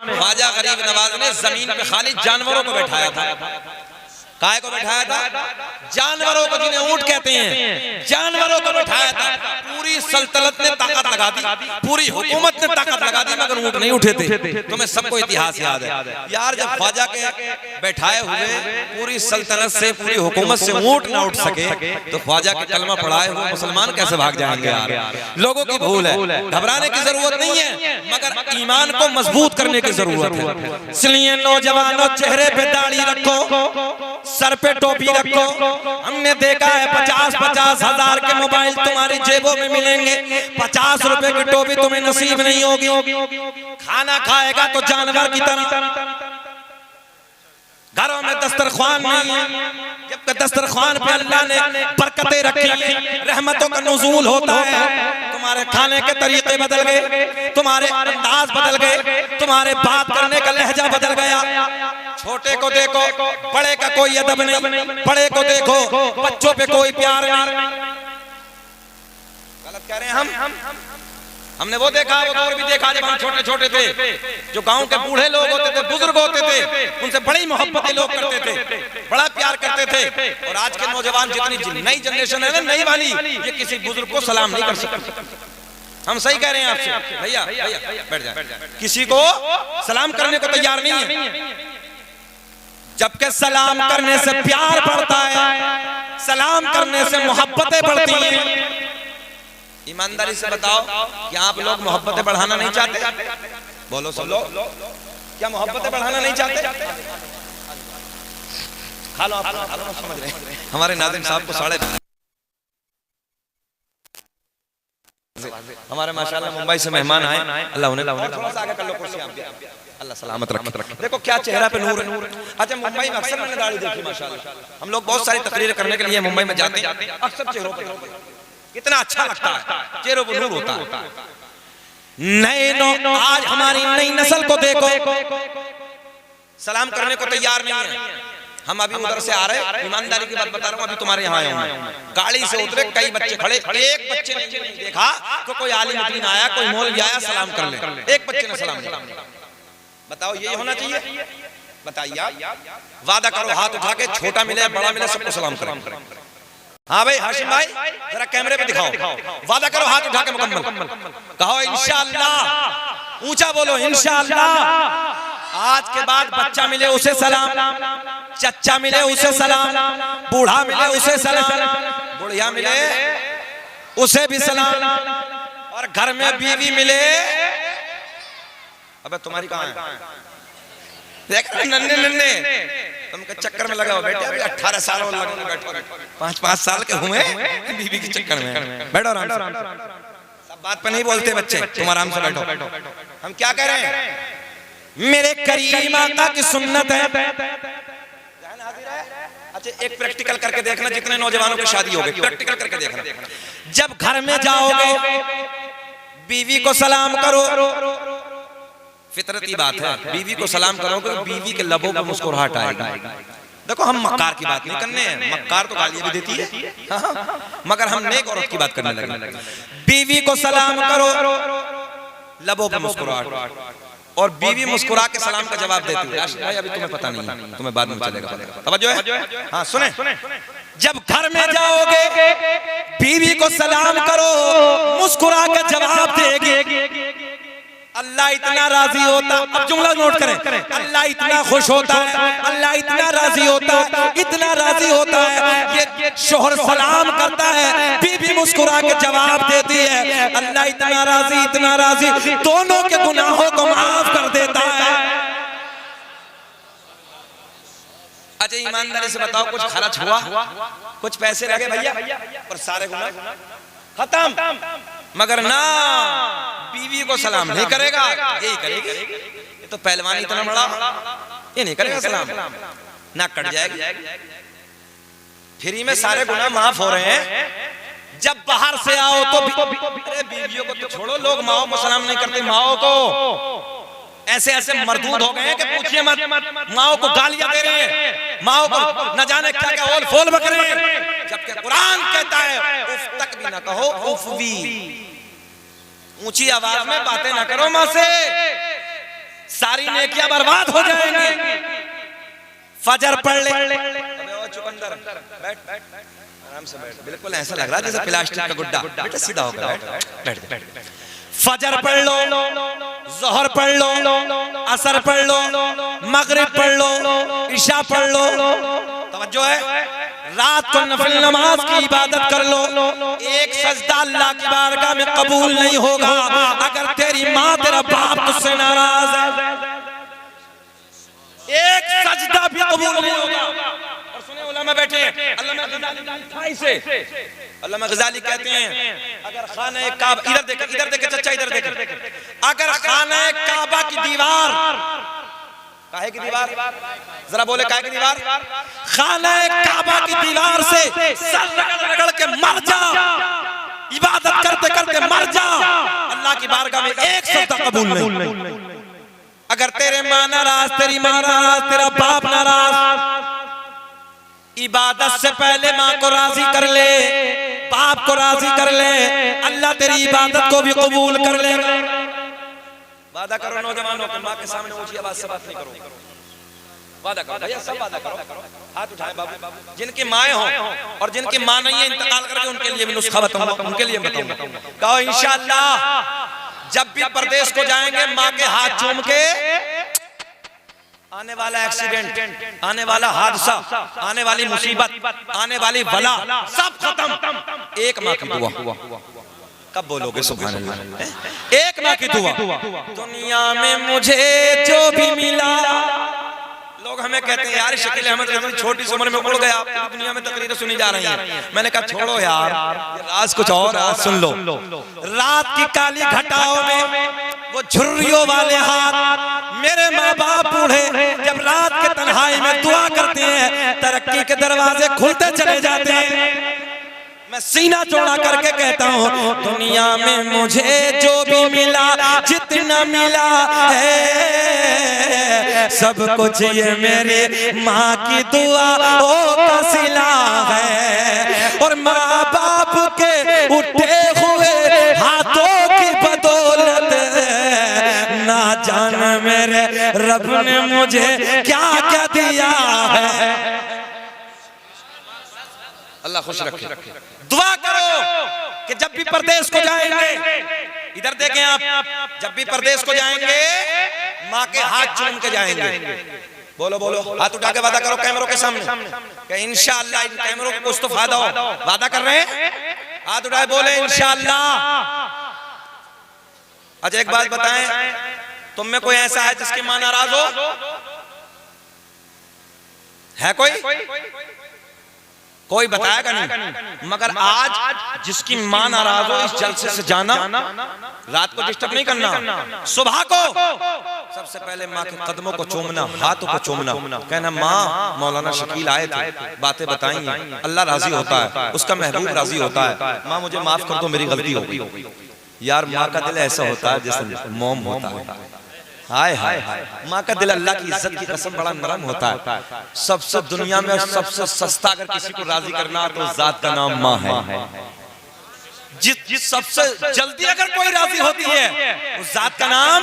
ख्वाजा गरीब नवाज ने जमीन पे खाली जानवरों को बैठाया था। काय को बैठाया था? जानवरों को, जिन्हें ऊंट कहते हैं, जानवरों को बैठाया था। पूरी सल्तनत ने ताकत लगा दी, पूरी हुकूमत ने ताकत लगा दी, मगर ऊंट नहीं उठे थे। तुम्हें सबको इतिहास याद है यार, जब ख्वाजा के बैठाए हुए पूरी सल्तनत से, पूरी हुकूमत से ऊंट ना उठ सके तो ख्वाजा के कलमा पढ़ाए हुए मुसलमान कैसे भाग जाएंगे यार। लोगों की भूल है, घबराने की जरूरत नहीं है, मगर ईमान को मजबूत करने की जरूरत है। इसलिए नौजवानों, चेहरे पे दाढ़ी रखो, सर पे टोपी रखो। हमने देखा है 50-50 हजार के मोबाइल तुम्हारी जेबों में मिलेंगे, 50 रुपए की टोपी तुम्हें नसीब नहीं होगी। खाना खाएगा तो जानवर की तरह। घरों में दस्तरख्वान नहीं है, जबकि दस्तरख्वान पे अल्लाह ने बरकतें रखी, रहमतों का नुज़ूल होता है। तुम्हारे खाने के तरीके बदल गए, तुम्हारे अंदाज बदल गए, तुम्हारे बात करने का लहजा बदल गया। छोटे को देखो, बड़े का कोई अदब नहीं, बड़े को देखो, बच्चों पे कोई प्यार नहीं। गलत कह रहे हैं हम। हमने वो देखा, वो दौर भी देखा जब हम छोटे छोटे थे, जो गांव के बूढ़े लोग होते थे, बुजुर्ग होते थे, उनसे बड़ी मोहब्बतें लोग करते थे, बड़ा प्यार करते थे। और आज के नौजवान, जितनी नई जनरेशन है ना, नई वाली, ये किसी बुजुर्ग को सलाम नहीं कर सकते। हम सही कह रहे हैं आपसे भैया, बैठ जाए, किसी को सलाम करने को तैयार नहीं है। जबकि सलाम करने से प्यार बढ़ता है, सलाम करने से मोहब्बतें बढ़ती हैं। ईमानदारी से बताओ कि आप लोग मोहब्बतें बढ़ाना नहीं चाहते? बोलो सब लोग, क्या मोहब्बतें बढ़ाना नहीं चाहते? खा लो आप, समझ रहे हैं। हमारे नाज़िम साहब को हमारे माशाल्लाह मुंबई से मेहमान आए, अल्लाह उन्हें थोड़ा सा आगे कर लो कुर्सी, अल्लाह सलामत रखे। देखो क्या चेहरा पे नूर है। अच्छा, मुंबई में अक्सर मैंने दाढ़ी देखी माशाल्लाह। हम लोग बहुत सारी तकरीरें करने के लिए मुंबई में जाते हैं, अक्सर चेहरों पे कितना अच्छा लगता है, चेहरों पर नूर होता है। नए आज हमारी नई नस्ल को देखो, सलाम करने को तैयार नहीं है। हम अभी उधर से आ रहे, ईमानदारी की बात बता रहा हूँ, अभी तुम्हारे यहाँ आया हूँ, गाड़ी से उतरे, कई बच्चे खड़े, एक बच्चे ने नहीं देखा तो कोई आलिम दीन आया, कोई मौलवी आया, सलाम कर ले, एक बच्चे ने सलाम किया। बताओ ये होना चाहिए? बताइए आप, वादा करो हाथ उठा के, छोटा मिले बड़ा मिले सबको सलाम करें। हाँ भाई हाशिम भाई, जरा कैमरे पे दिखाओ, वादा करो हाथ उठा के मुकम्मल कहो इंशाअल्लाह, ऊंचा बोलो इंशाअल्लाह। आज के बाद बच्चा मिले उसे सलाम, चच्चा मिले उसे सलाम, बूढ़ा मिले उसे सलाम, बुढ़िया मिले उसे भी सलाम, और घर में बीवी मिले, अबे तुम्हारी कहाँ है? देख नन्हे नन्हे तुम के चक्कर में लगा हो बेटे, अभी 18 साल और लगने बैठो, 5-5 साल के हुए बीवी के चक्कर में। बैठो आराम से, सब बात पे नहीं बोलते बच्चे, तुम आराम से बैठो। हम क्या कह रहे हैं? मेरे करीम आका की सुन्नत है। अच्छा, एक प्रैक्टिकल करके देखना, जितने नौजवानों की शादी हो गई, प्रैक्टिकल करके देखना। जब घर में जाओगे, बीवी को सलाम करो, फितरती बात है, बीवी को सलाम करोगे, बीवी के लबों पर मुस्कुराहट आएगी। देखो हम मक्कार की बात नहीं करने हैं, मक्कार तो गालियां भी देती है, मगर हम नेक औरत की बात करने लगे। बीवी को सलाम करो, लबों पर मुस्कुराहट, और बीवी मुस्कुरा के सलाम का जवाब देती है। भाई अभी तुम्हें पता नहीं, तुम्हें बाद में चलेगा, तवज्जो है? हाँ सुने, जब घर में जाओगे, बीवी को सलाम करो, मुस्कुरा के जवाब देगी। अल्लाह इतना राजी होता, अब जुमला नोट करें, अल्लाह इतना खुश होता है, अल्लाह इतना राजी होता है, इतना राजी होता है, ये शोहर सलाम करता है, बीवी मुस्कुरा के जवाब देती है। अल्लाह इतना राजी, दोनों के गुनाहों को माफ कर देता है। अच्छा ईमानदारी से बताओ, कुछ खर्च हुआ, कुछ पैसे लगे भैया, और सारे गुनाह खत्म। मगर ना, बीवी को सलाम नहीं करेगा, यही करेगी। ये तो पहलवान इतना बड़ा, ये नहीं करेगा सलाम, ना कट जाएगी। फ्री में सारे गुनाह माफ हो रहे हैं। जब बाहर से आओ तो अरे बीवियों को तो छोड़ो, लोग माओ को सलाम नहीं करते, माओ को ऐसे ऐसे मरदूद हो गए हैं कि पूछिए मत, माओ को गालियां दे रहे हैं, माओ को न जाने क्या क्या ओल फोल बक रहे हैं, जबकि कुरान कहता है उफ तक भी ना कहो, उफ भी, ऊंची आवाज में बातें ना करो मां से, सारी नेकियां बर्बाद हो जाएंगी। फजर पढ़ ले, चुकंदर बैठ, आराम से बैठ, बिल्कुल ऐसा लग रहा है जैसे प्लास्टिक का गुड्डा, बेटा सीधा होकर बैठ। फजर पढ़ लो, जोहर पढ़ लो, असर पढ़ लो, मगरिब पढ़ लो, इशा पढ़ लो, तवज्जो है, रात को नफिल नमाज की इबादत कर लो। एक सजदा अल्लाह की बारगाह में कबूल नहीं होगा अगर तेरी माँ तेरा बाप तुझसे नाराज है। एक सजदा भी कबूल नहीं होगा। और सुने उलमा बैठे, अल्लामा गज़ाली कहते हैं अगर खाना काबा, इधर देखे चचा, इधर देखे, अगर खाना काबा की दीवार, काहे की दीवार, जरा बोले काहे की दीवार, खाना काबा की दीवार से सर रगड़ के मर जा, इबादत करते करते मर जा, अल्लाह की बारगाह में एक सजदा कबूल नहीं। अगर तेरे माँ नाराज, तेरी माँ नाराज, तेरा बाप नाराज, इबादत से पहले माँ को राजी कर ले, बाप को राजी कर ले, अल्लाह तेरी इबादत को भी कबूल कर लेगा। वादा करो नौजवानों को, माँ के सामने ऊंची आवाज से बात नहीं करो, वादा करो भैया, सब वादा करो, हाथ उठाए बाबू। जिनकी माएँ हो और जिनकी माँ नहीं है, इंतकाल करके उनके लिए भी नुस्खा बताऊंगा, उनके लिए बताऊंगा। कहो इंशाअल्लाह जब भी परदेश को जाएंगे, माँ के हाथ चूम के, आने वाला एक्सीडेंट, आने वाला हादसा, आने वाली मुसीबत, आने वाली बला सब खत्म, एक माँ की दुआ। कब बोलोगे सुभान अल्लाह? एक माँ की दुआ। दुनिया में मुझे जो भी मिला, लोग हमें कहते हैं यार शकील अहमद रहमत छोटी सी उम्र में उड़ गया, दुनिया में तकरीरें सुनी जा रही हैं। मैंने कहा छोड़ो यार, राज कुछ और, आज सुन लो। रात की काली घटाओं में वो झुर्रियों वाले हाथ, मेरे माँ बाप बूढ़े जब रात के तन्हाई में दुआ करते हैं, तरक्की के दरवाजे खुलते चले जाते हैं। मैं सीना चौड़ा करके कहता हूँ, दुनिया में मुझे जो भी मिला, जितना मिला है, सब कुछ ये मेरी माँ की दुआ का सिला है। और माँ बाप के उठे हुए हाथों की बदौलत ना जान मेरे रब ने मुझे क्या क्या दिया है। अल्लाह खुश रखे। दुआ करो कि जब भी परदेश को जाएंगे, इधर देखें आप, जब भी परदेश को जाएंगे माँ के हाथ चूम के जाएंगे। बोलो बोलो, हाथ उठा के वादा करो कैमरों के सामने कि इंशाअल्लाह इन कैमरों को कुछ तो फायदा हो। वादा कर रहे हैं? हाथ उठाए बोले इंशाअल्लाह। अच्छा एक बात बताएं, तुम में कोई ऐसा है जिसकी माँ नाराज हो? है कोई? कोई बताएगा नहीं। मगर आज जिसकी माँ नाराज हो, इस जलसे से जाना, रात को डिस्टर्ब नहीं करना, सुबह को सबसे पहले माँ के कदमों को चूमना, हाथों को चूमना, कहना माँ मौलाना शकील आए थे, बातें बताई, अल्लाह राजी होता है, उसका महबूब राजी होता है, माँ मुझे माफ कर दो मेरी गलती हो गई। यार माँ का दिल ऐसा होता है जैसे मोम होता है। हाय हाय, माँ का दिल अल्लाह की इज्जत की कसम बड़ा नरम होता है। सबसे दुनिया में सबसे सस्ता अगर किसी को राजी करना तो उस जात का नाम माँ है। जिस सबसे जल्दी अगर कोई राजी होती है उस जात का नाम,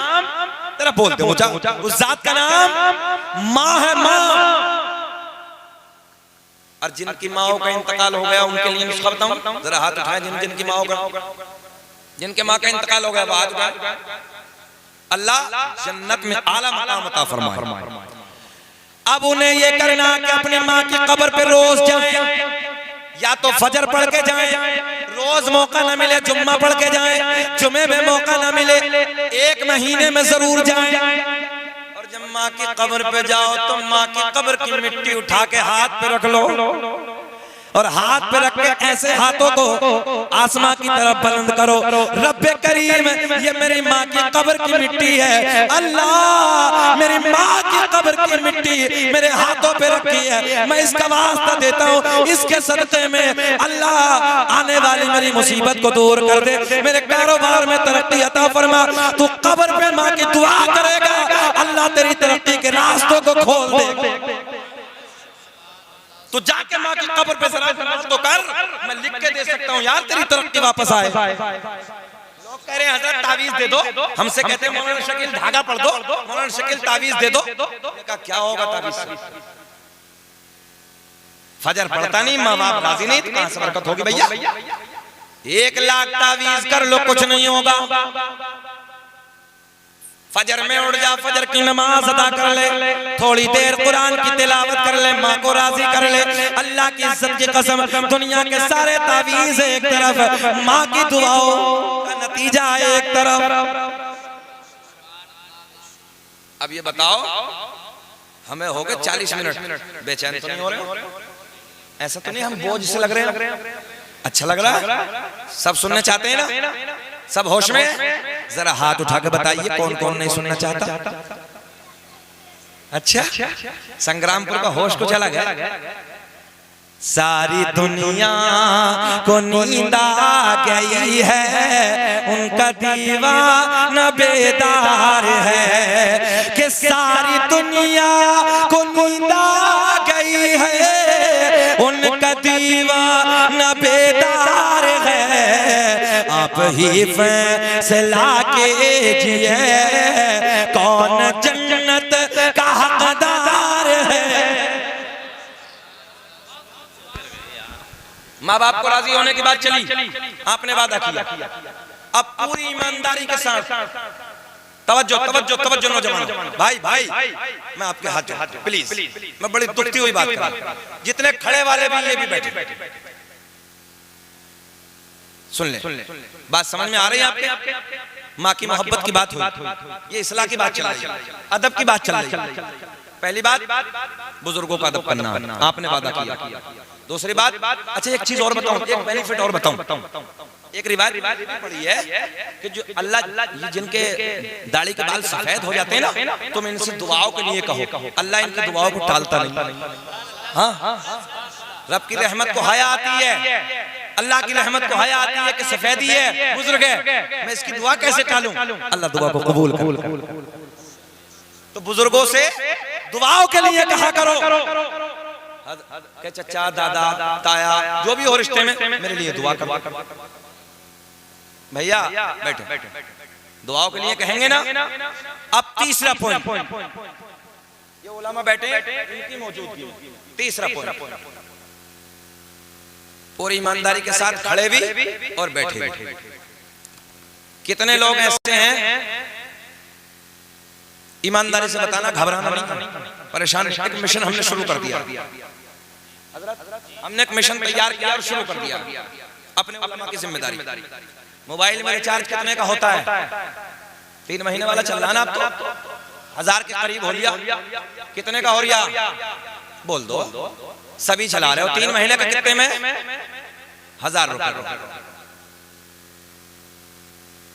तेरा बोलते हो उस जात का नाम माँ है, माँ। और जिनकी माओ का इंतकाल हो गया उनके लिए नुस्खा बताऊं, जरा हाथ उठाएं। जिनकी माओ का, जिनके माँ का इंतकाल हो गया, बात अल्लाह जन्नत में आला मकाम अता फरमाए। अब उन्हें ये करना कि अपनी माँ की कब्र पे रोज जाएं, या तो फजर पढ़ के जाएं, रोज मौका न मिले जुम्मा पढ़ के जाएं, जुमे में मौका न मिले एक महीने में जरूर जाएं। और जब माँ की कब्र पे जाओ तो माँ की कब्र की मिट्टी उठा के हाथ पे रख लो, और हाथ पे रख के ऐसे हाथों को आसमां की तरफ बुलंद करो, रब्बे करीम ये मेरी माँ की कब्र की मिट्टी है, अल्लाह मेरी माँ की कब्र की मिट्टी मेरे हाथों पे रखी है, मैं इसका वास्ता देता हूँ, इसके सदक़े में अल्लाह आने वाली मेरी मुसीबत को दूर कर दे, मेरे कारोबार में तरक्की अता फरमा। तू कब्र पे माँ की दुआ करेगा, अल्लाह तेरी तरक्की के रास्तों को खोल दे। तो जाके माँ की कब्र पे जरा तो कर, मैं लिख के दे सकता हूँ यार तेरी तरक्की वापस आए। लोग कह रहे हैं हजरत तावीज दे दो, हमसे कहते हैं मौलाना शकील धागा पढ़ दो, मौलाना शकील तावीज दे दो। कहा क्या होगा तावीज से? फजर पढ़ता नहीं, माँ बाप राजी नहीं, तो कहां से बरकत होगी भैया? 1 लाख तावीज कर लो, कुछ नहीं होगा। फजर में उठ जा, फजर की नमाज अदा कर ले, थोड़ी देर कुरान की तिलावत कर ले, माँ को राजी कर ले। अल्लाह की इज्जत की कसम, दुनिया के सारे तावीज एक तरफ, माँ की दुआओं का नतीजा एक तरफ। अब ये बताओ, हमें हो गए 40 मिनट, बेचैन तो नहीं हो रहे? ऐसा तो नहीं हम बोझ से लग रहे हैं? अच्छा लग रहा है? सब सुनना चाहते हैं ना? सब होश में? जरा हाथ उठा के बताइए कौन कौन नहीं सुनना चाहता? अच्छा, संग्रामपुर का होश को चला गया। सारी दुनिया को नींद आ गई है, उनका दीवाना बेदार है। कि सारी दुनिया को नींद आ गई है, उनका दीवाना बेदार है। आप ही फैसला कीजिए, कौन जन्नत का हकदार है। माँ बाप को राजी होने की बात चली, आपने वादा किया। अब पूरी ईमानदारी के साथ तवज्जो तवज्जो तवज्जो नौजवान भाई भाई, मैं आपके हाथ जोड़ता हूं प्लीज, मैं बड़ी दुखती हुई बात कर रहा हूं। जितने खड़े वाले भी, ये भी बैठे, सुन ले। बात समझ में आ रही है आपके? माँ की मोहब्बत की बात हुई, ये इस्लाह की बात चल रही है, अदब की बात चल रही है। पहली बात, बुजुर्गों का अदब करना, आपने वादा किया। दूसरी बात, अच्छा एक चीज और बताऊं, एक बेनिफिट और बताऊं। एक रिवायत पड़ी है कि जो अल्लाह, जिनके दाढ़ी के बाल सफेद हो जाते हैं ना, तुम इनसे दुआओं के लिए कहो, अल्लाह इनकी दुआओं को टालता नहीं। हाँ, रब की रहमत को हाया आती है, अल्लाह की रहमत को हाया आती है कि सफेदी है, बुजुर्ग है, मैं इसकी दुआ कैसे टालूं? अल्लाह दुआ को कबूल कर। तो बुजुर्गों से दुआओं के लिए कहा करो कि चचा, दादा, ताया, जो भी हो रिश्ते में, मेरे लिए दुआ करो। भैया बैठे, दुआओं के लिए कहेंगे ना। अब तीसरा पॉइंट, ये उलमा बैठे इनकी मौजूदगी। तीसरा पॉइंट, पूरी ईमानदारी के साथ खड़े भी और बैठे भी। कितने लोग ऐसे हैं, ईमानदारी से बताना, घबराना नहीं, परेशान। एक मिशन हमने शुरू कर दिया, हमने एक मिशन तैयार किया और शुरू कर दिया, अपने उलमा की जिम्मेदारी। मोबाइल में रिचार्ज कितने का होता है? 3 महीने वाला चल रहा है ना, अब तो 1000 के करीब हो लिया। कितने का हो रिया? बोल दो, सभी चला रहे हो। 3 महीने का कितने में? 1000 रुपए।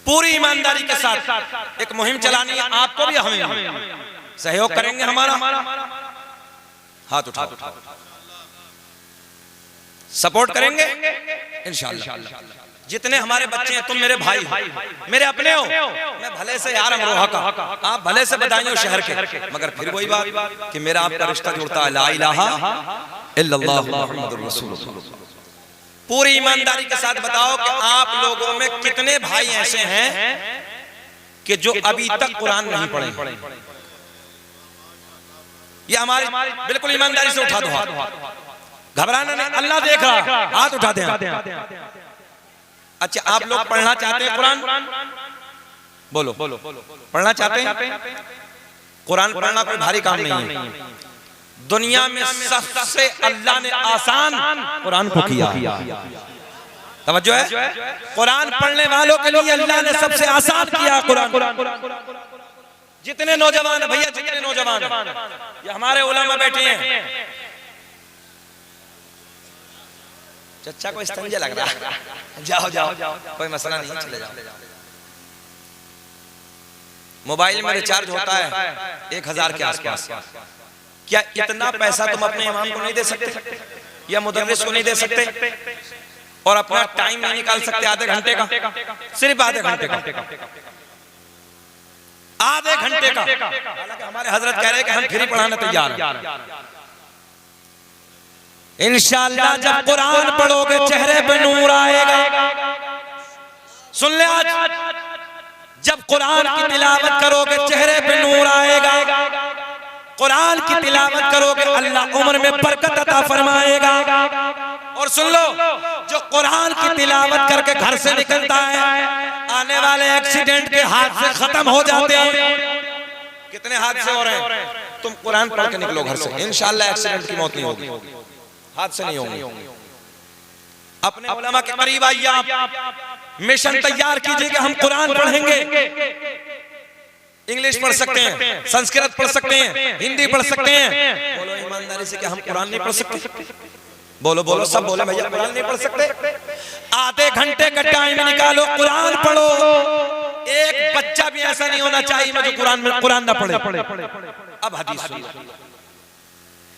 पूरी ईमानदारी के साथ एक मुहिम चलानी है, आपको भी हमें सहयोग करेंगे। हमारा हाथ उठाओ, सपोर्ट करेंगे इंशाअल्लाह। जितने हमारे बच्चे हैं, तुम मेरे भाई हो, मेरे अपने हो। मैं भले से यार अमरोहा का, आप भले से बदायूं शहर के, मगर फिर वही बात कि मेरा आपका रिश्ता जुड़ता है, ला इलाहा इल्लल्लाह मुहम्मदुर रसूलुल्लाह। पूरी ईमानदारी के साथ बताओ कि आप लोगों में कितने भाई ऐसे हैं कि जो अभी तक कुरान नहीं पढ़े? ये हमारी बिल्कुल ईमानदारी से उठा दो हाथ, घबराना नहीं, अल्लाह देख रहा, हाथ उठा दें। अच्छा, आप लोग पढ़ना चाहते हैं कुरान? बोलो, पढ़ना चाहते हैं? कुरान पढ़ना कोई भारी काम नहीं है। दुनिया में सबसे अल्लाह ने आसान कुरान को किया। तवज्जो है, कुरान पढ़ने वालों के लिए अल्लाह ने सबसे आसान किया कुरान। जितने नौजवान है भैया, जितने नौजवान ये हमारे उलमा बैठे हैं, चचा को इस्तंजा लग रहा है, जाओ जाओ, कोई मसला नहीं, चले जाओ। मोबाइल में रिचार्ज होता है 1000 के आसपास। क्या इतना पैसा तुम अपने इमाम को नहीं दे सकते या मुदर्रिस को नहीं दे सकते और अपना टाइम नहीं निकाल सकते आधे घंटे का? सिर्फ आधे घंटे का, आधे घंटे का। हालांकि हमारे हजरत कह रहे हैं कि हम फ्री पढ़ाने तैयार हैं। इंशाअल्लाह जब कुरान पढ़ोगे चेहरे पे नूर आएगा। सुन ले, आज जब कुरान की तिलावत करोगे चेहरे पे नूर आएगा, कुरान की तिलावत करोगे अल्लाह उम्र में बरकत अता फरमाएगा। और सुन लो, जो कुरान की तिलावत करके घर से निकलता है, आने वाले एक्सीडेंट के हादसे खत्म हो जाते हैं। कितने हादसे हो रहे हैं? तुम कुरान पढ़ के निकलो घर से, इंशाअल्लाह एक्सीडेंट की मौत नहीं होगी, हादसे नहीं होंगे। अपने उलमा के करीब आइए, आप मिशन तैयार कीजिए कि हम कुरान पढ़ेंगे। इंग्लिश पढ़ सकते हैं, संस्कृत पढ़ सकते हैं, हिंदी पढ़ सकते हैं। बोलो ईमानदारी से कि हम कुरान नहीं पढ़ सकते? बोलो बोलो, सब बोले भैया कुरान नहीं पढ़ सकते। आधे घंटे का टाइम निकालो, कुरान पढ़ो। एक बच्चा भी ऐसा नहीं होना चाहिए जो कुरान ना पढ़े। अब हदीस सुनिए,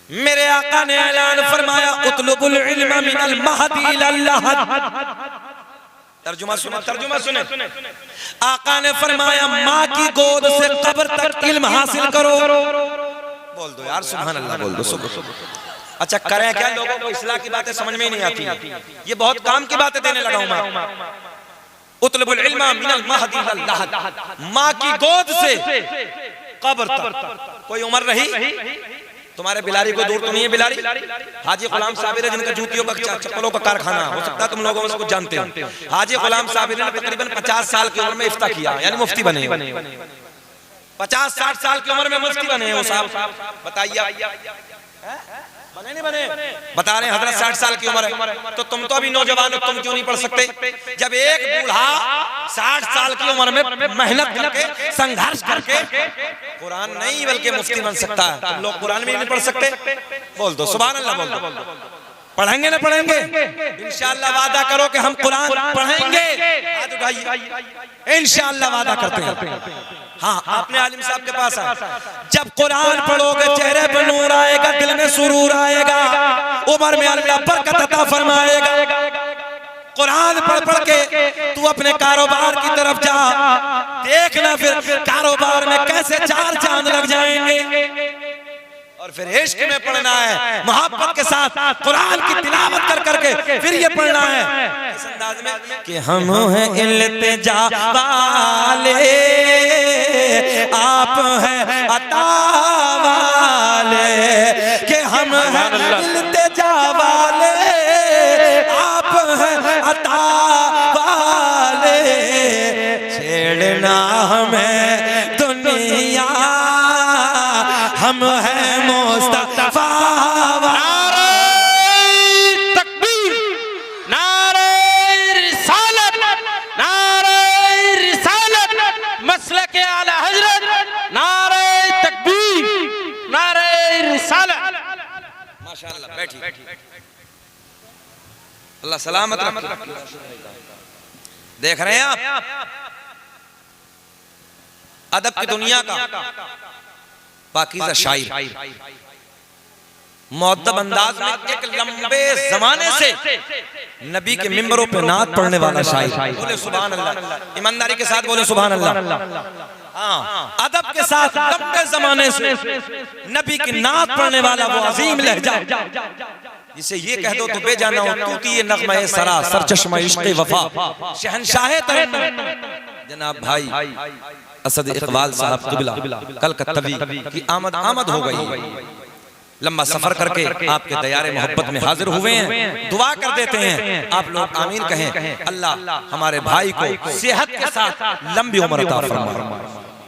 मेरे आका ने ऐलान फरमाया उतलुबुल इल्म मिनल महदी इलल लहद। तर्जुमा सुने, तर्जुमा सुने। आका ने फरमाया माँ की गोद से कब्र तक इल्म हासिल करो। बोल दो यार सुभान अल्लाह, बोल दो। अच्छा करें क्या? लोगों को इस्लाम की बातें समझ में ही नहीं आती। ये बहुत काम की बातें देने लगा हूं मैं। उतलुबुल इल्म मिनल महदी इलल लहद, माँ की गोद से कब्र तक। कोई उम्र रही? तुम्हारे बिलारी को दूर तो नहीं है बिलारी? हाजी गुलाम साबिर जिनका जूतियों का चप्पलों का कारखाना, हो सकता है तुम लोगों में उसको जानते हो। हाजी गुलाम साबिर ने तकरीबन 50 साल की उम्र में इफ्ता किया, यानी मुफ्ती बने। 50-60 साल की उम्र में मुफ्ती बने वो साहब। बताइए बने नहीं बने? बता रहे हैं हजरत 60 साल की उम्र है, तो तुम तो अभी नौजवान हो, तुम क्यों नहीं पढ़ सकते? जब एक बूढ़ा 60 साल की उम्र में मेहनत करके संघर्ष करके कुरान नहीं बल्कि मुफ्ती बन सकता है, तुम लोग कुरान भी नहीं पढ़ सकते? बोल दो सुभान अल्लाह, बोल दो। पढ़ेंगे ना पढ़ेंगे? इंशाअल्लाह वादा करो कि हम कुरान पढ़ेंगे। हाथ उठाइए, इंशाअल्लाह वादा करते हैं। हाँ, आपने आलिम साहब के पास आए, जब कुरान पढ़ोगे चेहरे पर नूर आएगा, दिल में सुरूर आएगा, उम्र में अल्लाह बरकत अता फरमाएगा। कुरान पढ़ पढ़ के तू अपने कारोबार की तरफ जा, देखना फिर कारोबार में कैसे 4 चांद लग जाएंगे। और फिर इश्क में पढ़ना है, मोहब्बत के साथ कुरान की तिलावत कर करके फिर ये पढ़ना है इस अंदाज में कि हम हैं इल्तिजा वाले, आप हैं अता वाले, कि हम हैं इल्तिजा वाले, आप हैं अता वाले, छेड़ना हमें दुनिया, हम हैं मुस्तफा। नारे तकबीर, नारे रिसालत, नारे रिसालत, मसलक आला हजरत, नारे तकबीर, नारे रिसालत। माशाअल्लाह, बैठिए, अल्लाह सलामत रखे। देख रहे हैं आप अदब की दुनिया का पाकीज़ा शायर, मुअद्दब अंदाज में एक लंबे जमाने से नबी के मिंबरों पे नात पढ़ने वाला शायर। बोले सुभान अल्लाह, ईमानदारी के साथ बोले सुभान अल्लाह। हाँ, अदब के साथ लंबे जमाने से नबी की नात पढ़ने वाला वो अजीम लहजा, जिसे ये कह दो तो बेजाना हो, क्योंकि ये नग़्मा है सरा सरचश्मा इश्क़ वफा, शहंशाह तरन्नुम जनाब भाई असद इकबाल साहब क़िबला कलकत्तवी की आमद हो गई। लंबा सफर करके आपके दयारे मोहब्बत में हाजिर हुए हैं। दुआ कर देते हैं, आप लोग आमीन कहें। अल्लाह हमारे भाई को सेहत के साथ लंबी उम्र अता फरमाए,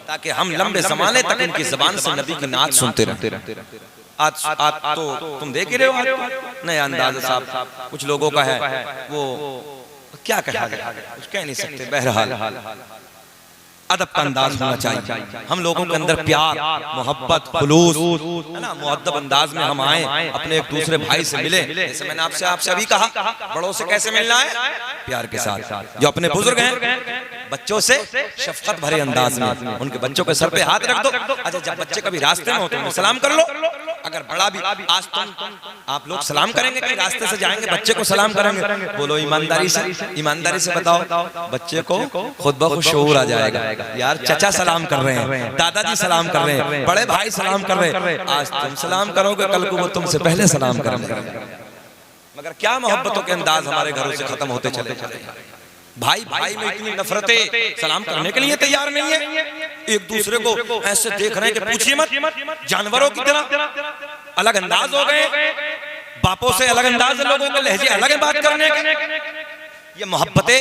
ताकि हम लंबे ज़माने तक इनकी ज़बान से नबी की नात सुनते रहते। आज तो तुम देख ही रहे हो नया अंदाज़ साहब कुछ लोगों का है, वो क्या कहा जाए, कुछ कह नहीं सकते। बहरहाल अदब का अंदाज होना चाहिए। हम लोगों के अंदर प्यार, मोहब्बत, खुलूस है ना, मुअद्दब अंदाज में हम आए, अपने एक दूसरे भाई से मिले। जैसे मैंने आपसे अभी कहा, बड़ों से कैसे मिलना है? प्यार के साथ। जो अपने बुजुर्ग हैं, बच्चों से शफकत भरे अंदाज में उनके बच्चों के सर पे हाथ रख दो। अच्छा, जब बच्चे कभी रास्ते में हो तो सलाम कर लो। अगर बड़ा भी, आज तुम आप लोग सलाम करेंगे, कहीं रास्ते से जाएंगे बच्चे को सलाम करेंगे, बोलो ईमानदारी से बताओ, बच्चे को खुद ब खुद शऊर आ जाएगा, यार चचा सलाम कर रहे हैं, दादाजी सलाम कर रहे हैं, बड़े भाई सलाम कर रहे हैं। आज तुम सलाम करोगे, कल को वो तुमसे पहले सलाम करेंगे। मगर क्या मोहब्बतों के अंदाज हमारे घरों से खत्म होते चले। भाई भाई में इतनी नफरतें, सलाम करने के लिए तैयार नहीं है, एक दूसरे को ऐसे देख रहे हैं कि पूछिए मत, जानवरों की तरह अलग अंदाज हो गए, बापों से अलग अंदाज, लोगों के लहजे अलग है बात करने के। ये मोहब्बतें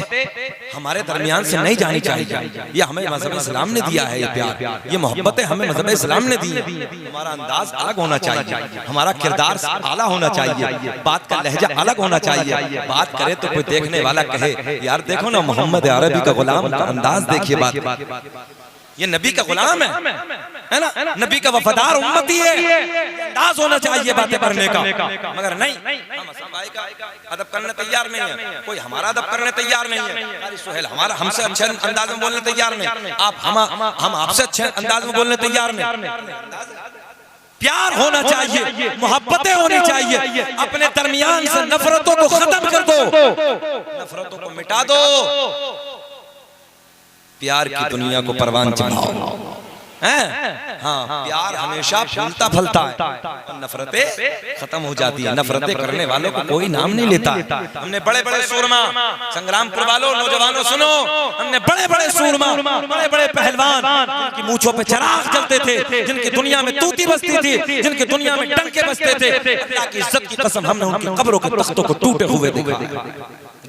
हमारे दरमियान से नहीं जानी चाहिए, ये हमें मज़हब इस्लाम ने दिया है, ये प्यार, ये मोहब्बतें हमें मज़हब इस्लाम ने दी है। हमारा अंदाज अलग होना चाहिए, हमारा किरदार आला होना चाहिए, बात का लहजा अलग होना चाहिए। बात करे तो कोई देखने वाला कहे यार देखो ना मोहम्मद अरबी का गुलाम का अंदाज देखिए, बात ये नबी का गुलाम है ना, नबी का वफादार उम्मती है, अंदाज होना चाहिए बातें करने का। मगर नहीं, हम हसन भाई का अदब करने तैयार नहीं है, कोई हमारा अदब करने तैयार नहीं है। सुहेल हमारा हमसे अच्छे अंदाज में बोलने तैयार नहीं, हम आपसे अच्छे अंदाज में बोलने तैयार नहीं। प्यार होना चाहिए, मोहब्बतें होनी चाहिए, अपने दरमियान से नफरतों को खत्म कर दो, नफरतों को मिटा दो, प्यार की दुनिया को परवान चढ़ाओ। हाँ, प्यार हमेशा फूलता फलता है और नफरतें खत्म हो जाती है। नफरतें करने वालों को कोई नाम नहीं लेता। हमने बड़े बड़े सूरमा, संग्रामपुर वालों, नौजवानों सुनो, हमने बड़े बड़े सूरमा, बड़े बड़े पहलवान, जिनकी मूंछों पे चिराग जलते थे, जिनकी दुनिया में तूती बजती थी, जिनकी दुनिया में डंके बजते थे, अल्लाह की इज्जत की कसम हमने उनकी कब्रों के तख्तों को टूटे हुए देखा।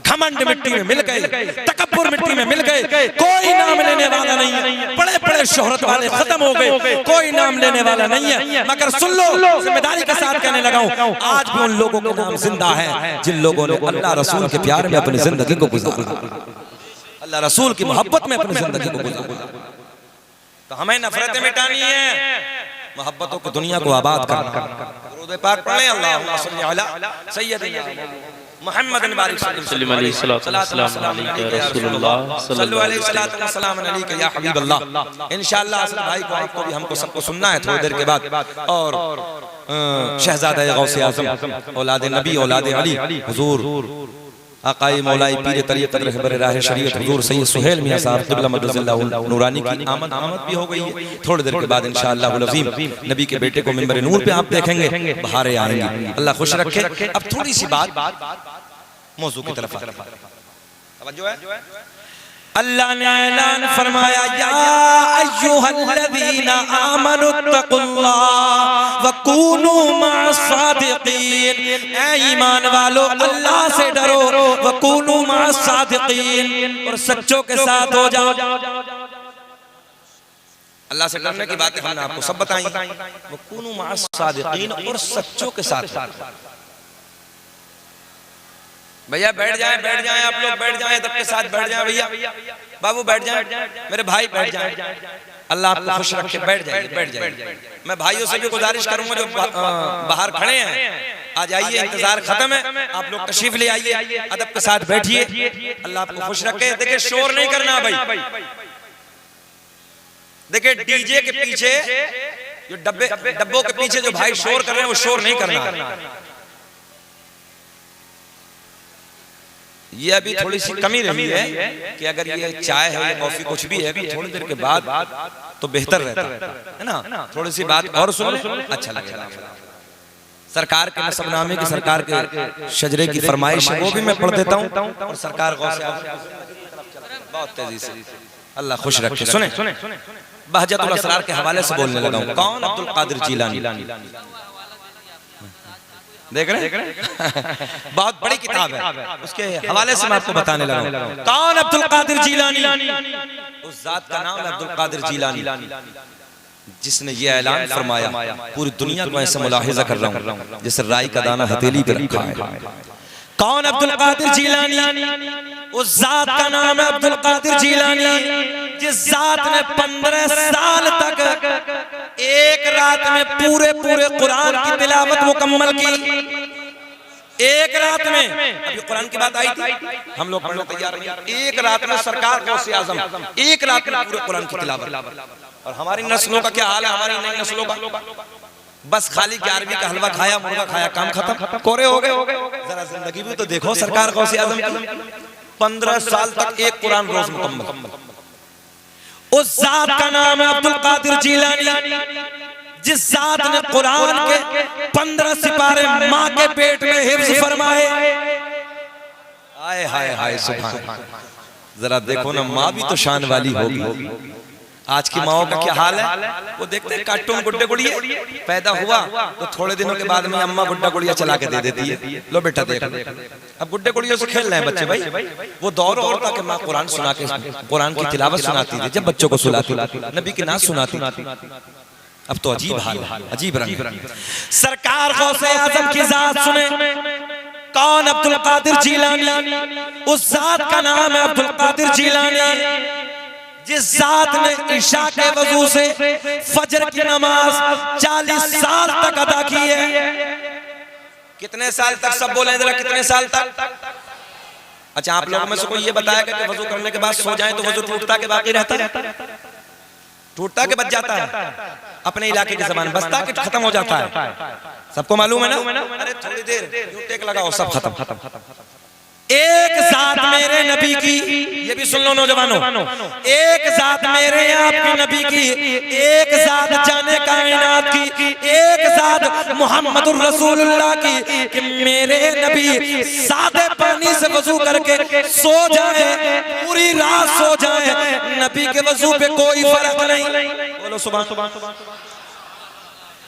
घमंड मिट्टी में मिल गए, तकब्बुर मिट्टी में मिल गए, कोई नाम लेने वाला नहीं है। बड़े बड़े शोहरत वाले खत्म हो गए, कोई नाम लेने वाला नहीं है। मगर सुन लो, जिम्मेदारी के साथ कहने लगा हूं, आज भी उन लोगों के नाम जिंदा है जिन लोगों ने अल्लाह रसूल के प्यार में अपनी जिंदगी को गुजारा, अल्लाह रसूल की मोहब्बत में अपनी जिंदगी को गुजारा। तो हमें नफरतें मिटानी है, मोहब्बतों को दुनिया को आबाद करना। दुरूद पाक पढ़ें, अल्लाहुम्मा सल्ली अला सय्यदिना मुहम्मद सल्लल्लाहु अलैहि वसल्लम या हबीबल्लाह। इंशाअल्लाह असल भाई को, आपको भी, हमको सबको सुनना है थोड़ी देर के बाद। और शहजादा गौसे आज़म औलाद नबी औलाद अली हुजूर आकाए मौलाई पीर तरीक़त रहबर राह शरीयत हुजूर सैयद सुहेल मियां साहब क़िबला मददल्लाहु नूरानी की आमद भी हो गई है। थोड़ी देर के बाद इंशाअल्लाह अल अज़ीम नबी के बेटे को मिंबर नूर पे आप देखेंगे, बहारें आएंगी। अल्लाह खुश रखे। अब थोड़ी सी बात मौजू की तरफ तवज्जो है। अल्लाह ने ऐलान फरमाया, या अय्युहल्लज़ीना आमनुत्तकुल्लाह व कूनू मअस-सादिक़ीन। ऐ ईमान वालो, अल्लाह से डरो, व कूनू मअस-सादिक़ीन, और सच्चों के साथ हो जाओ। अल्लाह से डरने की बातें हमने आपको सब बताई। व कूनू मअस-सादिक़ीन, और सच्चों के साथ। भैया बैठ जाएं, आप लोग बैठ जाएं, सबके साथ बैठ जाएं। भैया बाबू बैठ जाएं, मेरे भाई बैठ जाएं। अल्लाह आपको खुश रखे, बैठ जाइए। मैं भाइयों से भी गुजारिश करूंगा जो बाहर खड़े हैं, आ जाइए, इंतजार खत्म है, आप लोग तशरीफ ले आइए, अदब के साथ बैठिए। अल्लाह आपको खुश रखे। देखिए शोर नहीं करना भाई, देखिए डीजे के पीछे जो डब्बों के पीछे जो भाई शोर कर रहे हैं, वो शोर नहीं करना। ये अभी थोड़ी सी कमी रही है कि अगर ये चाय है या कॉफी कुछ भी है, थोड़ी देर के बाद तो बेहतर रहता है ना। थोड़ी सी बात और सुन ले, अच्छा लगेगा। सरकार के नसबनामे की, सरकार के शजरे की फरमाइश है, वो भी मैं पढ़ देता हूँ। और सरकार गौसे बहुत तेजी से, अल्लाह खुश रखे। सुने, बहजतुल असरार के हवाले से बोलने लगा हूँ। कौन? अब्दुल कादिर जीलानी। देख रहे हैं बहुत बड़ी किताब है, उसके हवाले से मैं आपको बताने लगा हूं। कौन? अब्दुल कादिर जीलानी। उस जात का नाम है अब्दुल कादिर जीलानी, जिसने ये ऐलान फरमाया, पूरी दुनिया को ऐसे मुलाहिजा कर रहा हूं जैसे राई का दाना हथेली पे रखा है। कौन? अब्दुल कादिर जीलानी। उस जात का नाम है अब्दुल कादिर जीलानी, जिस जात ने 15 साल तक एक रात में पूरे कुरान की तिलावत मुकम्मल की। एक रात में, अभी कुरान की बात आई थी, हम लोग पढ़ने तैयार हैं। एक रात में सरकार गौसे आज़म एक रात में पूरे कुरान की तिलावत। और हमारी नस्लों का क्या हाल है? हमारी नई नस्लों का बस खाली 11वीं का हलवा खाया, मुर्गा खाया, काम खत्म, कोरे हो गए। जरा जिंदगी भी तो देखो सरकार गौसे आज़म की। 15 साल तक एक कुरान रोज मुकम्मल। उस जात का नाम है अब्दुल कादिर जीलानी, जिस जात ने कुरान के 15 सिपारे माँ के पेट में हिफ्ज़ फरमाए। हाय हाय हाय सुभान। जरा देखो ना, माँ भी तो शान वाली होगी। आज की माओ का क्या हाल है, वो देखते हैं कार्टून गुड्डे गुड़िया, पैदा हुआ तो थोड़े दिनों के बाद में अम्मा गुड्डा गुड़िया चला के दे देती है, लो बेटा देख। अब गुड्डे गुड़ियों से खेल रहे हैं बच्चे भाई। वो दौर और था कि माँ कुरान सुना के, कुरान की तिलावत सुनाती थी, जब बच्चों को सुनाती, नबी की नात सुनाती। अब तो अजीब हाल है, अजीब रंग। सरकार गौसे आजम की जात सुने, कौन? अब्दुल कादिर जीलानी। उस जात का नाम है अब्दुल कादिर जीलानी, जिस जात ने इशा के वजू से फजर की नमाज 40 साल तक अदा की है। कितने साल तक? सब बोले जरा, कितने साल तक? अच्छा, आप लोगों में से कोई ये बताएगा कि वजू करने के बाद सो जाए तो वजू टूटता के बाकी रहता है? टूटता के बच जाता है? अपने इलाके की जबान बचता के खत्म हो जाता है? सबको मालूम है ना? अरे थोड़ी देर यूं टेक लगाओ, सब खत्म। एक जात मेरे नबी की, ये भी सुन लो नौजवानों, एक जात मेरे आपके नबी की, एक जात जाने कायनात की, एक जात मुहम्मदुर रसूलुल्लाह की, कि मेरे नबी सादे पानी से वजू करके सो जाए, पूरी रात सो जाए, नबी के वजू पे कोई फर्क नहीं। बोलो सुभान।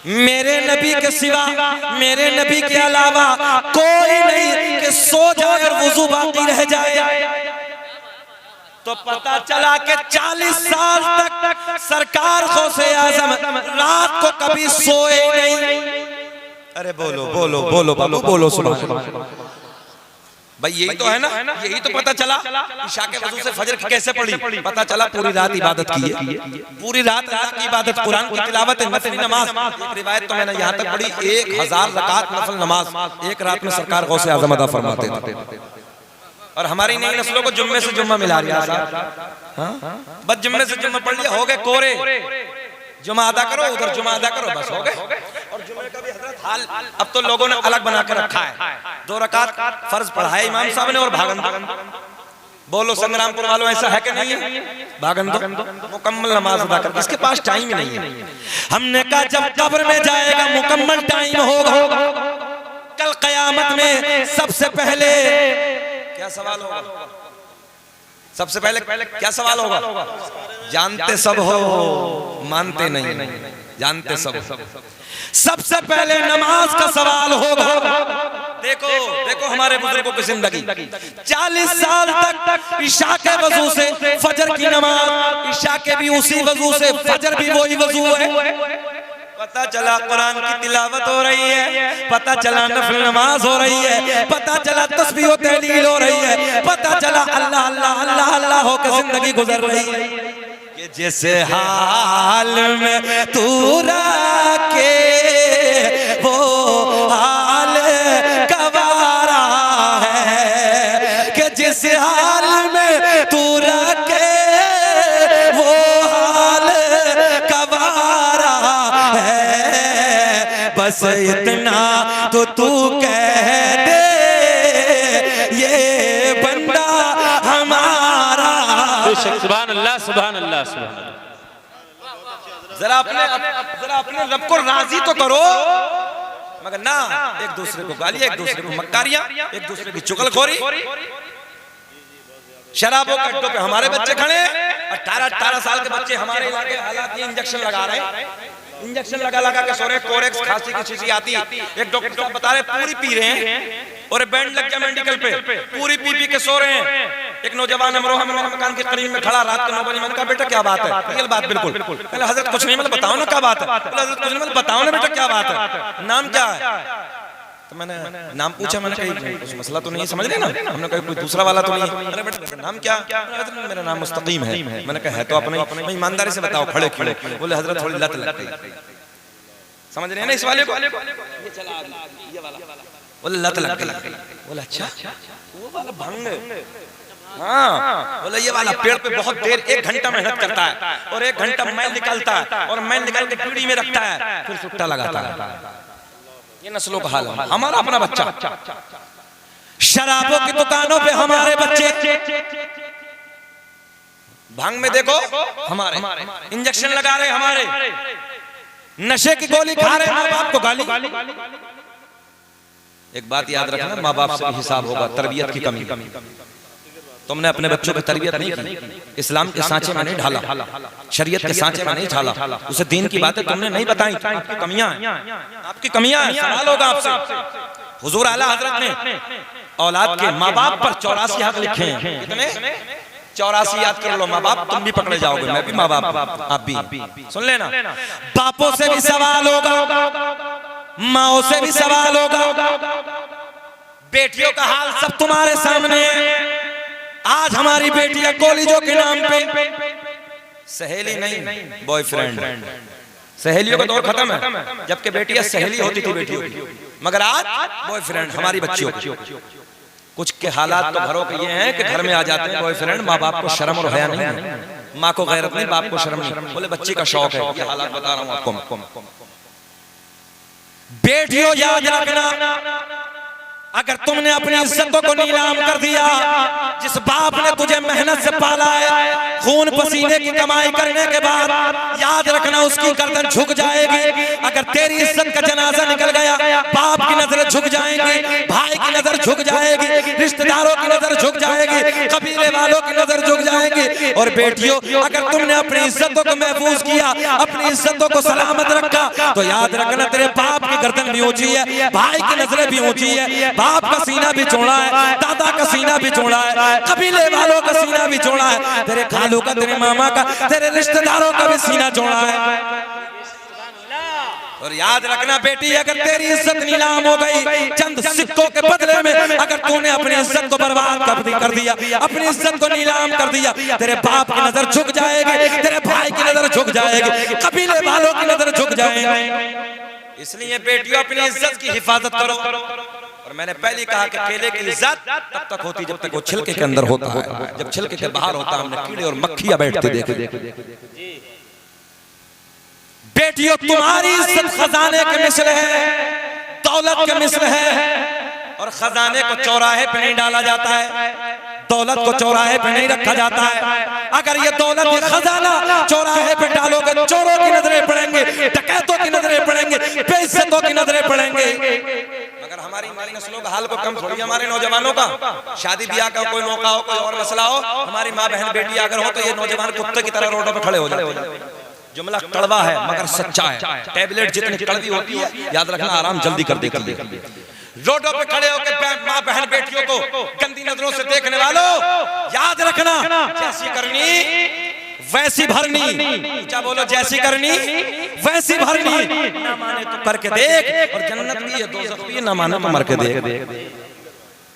मेरे नबी के सिवा, मेरे नबी के अलावा कोई नहीं कि सो जाए और वुजू बाकी रह जाए। तो पता चला कि 40 साल तक सरकार गौसे आजम रात को कभी सोए नहीं। अरे बोलो बोलो बोलो बाबू, बोलो सुभान। भाई यही तो है ना, यही तो पता चला इशा के वजू से फजर कैसे पड़ी। पता चला पूरी रात इबादत की है, पूरी रात अल्लाह की इबादत, कुरान की तिलावत, नफली नमाज। एक रिवायत तो मैंने यहाँ तक पढ़ी, 1000 रकात नफल नमाज एक रात में सरकार गौसे आजम अदा फरमाते थे। और हमारी नई नस्लों को जुम्मे से जुम्मा मिला रहा साहब, बस जुम्मे से जुम्मा पढ़ लिया, हो गए कोरे। जुमा अदा करो, उधर जुमा अदा करो, बस हो गए। और जुमे का भी हजरत हाल अब तो लोगों ने अलग बना के रखा है। 2 रकात फर्ज पढ़ा है इमाम साहब ने और भागन दो। बोलो संग्रामपुर वालों, ऐसा है कि नहीं है? भागन दो, मुकम्मल नमाज अदा कर। इसके पास टाइम ही नहीं है। हमने कहा जब कब्र में जाएगा मुकम्मल टाइम होगा। कल कयामत में सबसे पहले क्या सवाल होगा? सबसे पहले क्या सवाल होगा? जानते सब हो, मानते नहीं, जानते सब। सबसे पहले नमाज का सवाल होगा। देखो देखो हमारे बुजुर्गों की जिंदगी, 40 साल तक इशा के वजू से फजर की नमाज, इशा के भी उसी वजू से, फजर भी वही वजू है। पता चला कुरान की तिलावत हो रही है, पता चला नफल नमाज हो रही है, पता चला तस्बीह व तहलील हो रही है, पता चला अल्लाह अल्लाह अल्लाह अल्लाह होकर जिंदगी गुजर रही है। कि जिस हाल में तू रखे वो हाल गवारा है, कि जिस हाल में तू रखे वो हाल गवारा है। बस इतना तो तू कह दे ये बंदा हमारा। सुभान अल्लाह, सुभान अल्लाह, सुभान अल्लाह। जरा अपने रब को राजी तो करो, मगर ना, एक दूसरे को गालियां, एक दूसरे को मक्कारियां, एक दूसरे की चुगलखोरी। शराबों के अड्डों पे हमारे बच्चे खड़े, 18 साल के बच्चे हमारे इलाके हालात ये इंजेक्शन लगा रहे हैं, इंजेक्शन लगा लगा के सो रहे, कोरेक्स खांसी की शीशी आती है। एक डॉक्टर साहब बता रहे पूरी पी रहे हैं और बैंड लग गया मेडिकल पे, पूरी पी के सो रहे हैं। एक नौजवान अमरोहा मकान के करीब में खड़ा, रात के 9 बजे। मैंने कहा बेटा क्या बात है? रियल बात बिल्कुल। पहले हजरत कुछ नहीं, मतलब बताओ ना क्या बात है? हजरत कुछ नहीं, मतलब बताओ ना बेटा क्या बात है, नाम क्या है? तो मैंने नाम पूछा, मैंने कहा कुछ मसला तो नहीं समझ रहे ना? हमने कहा कोई दूसरा वाला तो नहीं? अरे बेटा नाम क्या? मेरा नाम मुस्तकीम है। मैंने कहा है तो अपने ईमानदारी से बताओ, खड़े खड़े। बोले हजरत थोड़ी लत लग गई। समझ रहे हैं ना इस वाले को? ये चला ये वाला, बोले लत लग गई। बोले अच्छा वो वाला भंग? हाँ। बोले ये वाला पेड़ पे बहुत देर 1 घंटा मेहनत करता है और 1 घंटा मैल निकालता है और मैल निकाल के पीढ़ी में रखता है, फिर सुट्टा लगाता है। ये नस्लों का हाल है। हमारा अपना बच्चा शराबों की दुकानों पे, हमारे बच्चे भांग में देखो, हमारे इंजेक्शन लगा रहे, हमारे नशे की गोली खा रहे, माँ बाप को गाली। एक बात याद रखना, माँ बाप से भी हिसाब होगा, तरबियत की कमी। तुमने अपने बच्चों की तरबियत नहीं की, इस्लाम के सांचे में नहीं ढाला, शरीयत के सांचे में नहीं ढाला, उसे दीन की बातें तुमने नहीं बताई। आपकी कमियां हैं, आपकी कमियां हैं। सवाल होगा आपसे। हुजूर आला हजरत ने औलाद के माँ बाप पर 84 हक लिखे हैं। कितने? 84 याद कर लो। माँ बाप तुम भी पकड़े जाओगे, मैं भी, माँ बाप आप भी। सुन लेना, बापों से भी सवाल होगा, माओ से भी सवाल होगा। बेटियों का हाल सब तुम्हारे सामने है। आज हमारी बेटियां कॉलेजों के नाम पे सहेली नहीं, बॉयफ्रेंड। सहेलियों का दौर खत्म है, जबकि बेटियां सहेली होती थी बेटियों की, मगर आज बॉयफ्रेंड हमारी बच्चियों की। कुछ के हालात तो घरों के ये हैं कि घर में आ जाते हैं बॉयफ्रेंड, माँ बाप को शर्म और हया नहीं है, माँ को गैरत नहीं, बाप को शर्म नहीं, बोले बच्ची का शौक है। ये हालात बता रहा हूं आपको। बेटियों याद रखना, अगर तुमने अपनी इज्जतों को नीलाम कर दिया, जिस बाप ने तुझे मेहनत से पाला है, खून पसीने की कमाई करने के बाद, याद रखना उसकी गर्दन झुक जाएगी। अगर तेरी इज्जत का जनाजा निकल गया, बाप की नजर झुक जाएंगी, भाई की नजर झुक जाएगी, रिश्तेदारों की नजर झुक जाएगी, कबीले वालों की नजर झुक जाएगी। और बेटियों, अगर तुमने अपनी इज्जतों को महफूज किया, अपनी इज्जतों को सलामत रखा, तो याद रखना तेरे बाप की गर्दन भी ऊंची है, भाई की नजरें भी ऊंची है, बाप का सीना भी चौड़ा है, दादा का सीना भी चौड़ा है, कबीले वालों का सीना भी चौड़ा है, तेरे खालू का, तेरे मामा का, तेरे रिश्तेदारों का भी सीना चौड़ा है। और याद रखना बेटी, अगर तेरी इज्जत नीलाम हो गई, चंद सिक्कों के बदले में अगर तूने अपनी इज्जत को बर्बाद कर दिया, अपनी इज्जत को नीलाम कर दिया, तेरे बाप की नजर झुक जाएगी, तेरे भाई की नजर झुक जाएगी, कबीले वालों की नजर झुक जाएगी। इसलिए बेटियों, अपनी इज्जत की हिफाजत करो। और मैंने पहले कहा कि केले की इज्जत तब तक होती जब तक वो छिलके के अंदर होता है, जब छिलके के बाहर होता है, हमने कीड़े और मक्खियां बैठते देखे। बेटियों, तुम्हारी इज्जत खजाने के मिसल है, दौलत के मिसल है, और खजाने को चौराहे पे नहीं डाला जाता है, दौलत को चौराहे पे नहीं रखा जाता है। अगर ये दौलत, ये खजाना चौराहे पे डालोगे, चोरों की नजरें पड़ेंगे, डकैतों की नजरें पड़ेंगे, बेइज्जतों की नजरें पड़ेंगे। मगर हमारी नस्लों का हाल को कम थोड़ी, हमारे नौजवानों का शादी ब्याह का कोई मौका हो, कोई और मसला हो, हमारी माँ बहन बेटी अगर हो, तो ये नौजवान कुत्ते की तरह रोडों पे खड़े हो जाते हैं। जुमला कड़वा है मगर सच्चा है। टैबलेट जितनी कड़वी होती है, याद रखना, आराम जल्दी कर देती है। रोडों पे खड़े होकर माँ बहन बेटियों को गंदी नजरों से देखने वालों, याद रखना, जैसी करनी वैसी भरनी। क्या बोलो? जैसी करनी वैसी भरनी। ना माने तो करके देख, और जन्नत भी है, दोज़ख भी है, ना माने तो मर के देख।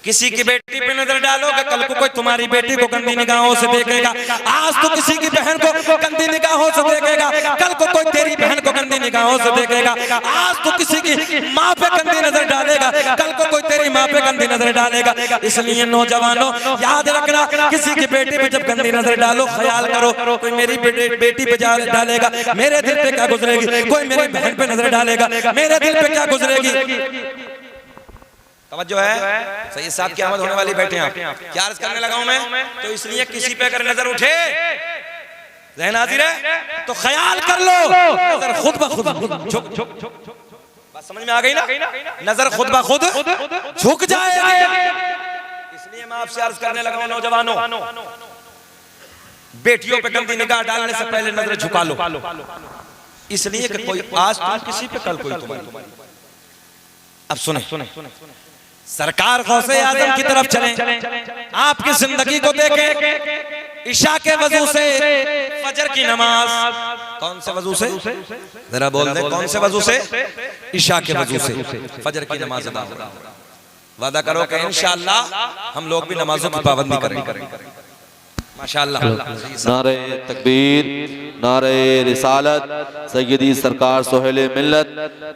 किसी की बेटी पे नजर डालोगे, कल को कोई तुम्हारी बेटी को गंदी निगाहों से देखेगा। आज तो किसी की बहन को गंदी निगाहों से देखेगा, कल को कोई तेरी बहन को गंदी निगाहों से देखेगा। आज तो किसी की माँ पे गंदी नजर डालेगा, कल को कोई तेरी माँ पे गंदी नजर डालेगा। इसलिए नौजवानों, याद रखना, किसी की बेटी पे जब गंदी नजर डालो, ख्याल करो, कोई मेरी बेटी पे डालेगा, मेरे दिल पे क्या गुजरेगी? कोई मेरी बहन पे नजर डालेगा, मेरे दिल पे क्या गुजरेगी? तवज्जो है? सैयद साहब की आमद होने वाली, बैठे हैं आप। क्या अर्ज करने लगा हूं मैं? तो इसलिए किसी पे अगर नजर उठे, ज़हन हाजिर है, तो ख्याल कर लो, नजर खुद ब खुद झुक। बात समझ में आ गई ना? नजर खुद ब खुद झुक जाएगी। इसलिए मैं आपसे अर्ज करने लगा हूं, नौजवानों, बेटियों पे गंदी निगाह डालने से पहले नजर झुका लो। इसलिए कि कोई आज तुम किसी पे, कल कोई तुम्हारी। अब सुने, सरकार गौसे आजम की तरफ चलें, आपकी जिंदगी को देखें। इशा के वजू से फजर की नमाज, कौन से वजू से? जरा बोल दे, कौन से वजू से? इशा के वजू से फजर की नमाज अदा हो। वादा करो कि इंशाअल्लाह हम लोग भी नमाजों की पाबंदी करेंगे। माशाअल्लाह। नारे तकबीर, नारे रिसालत, सैयदी सरकार सोहेले मिल्लत।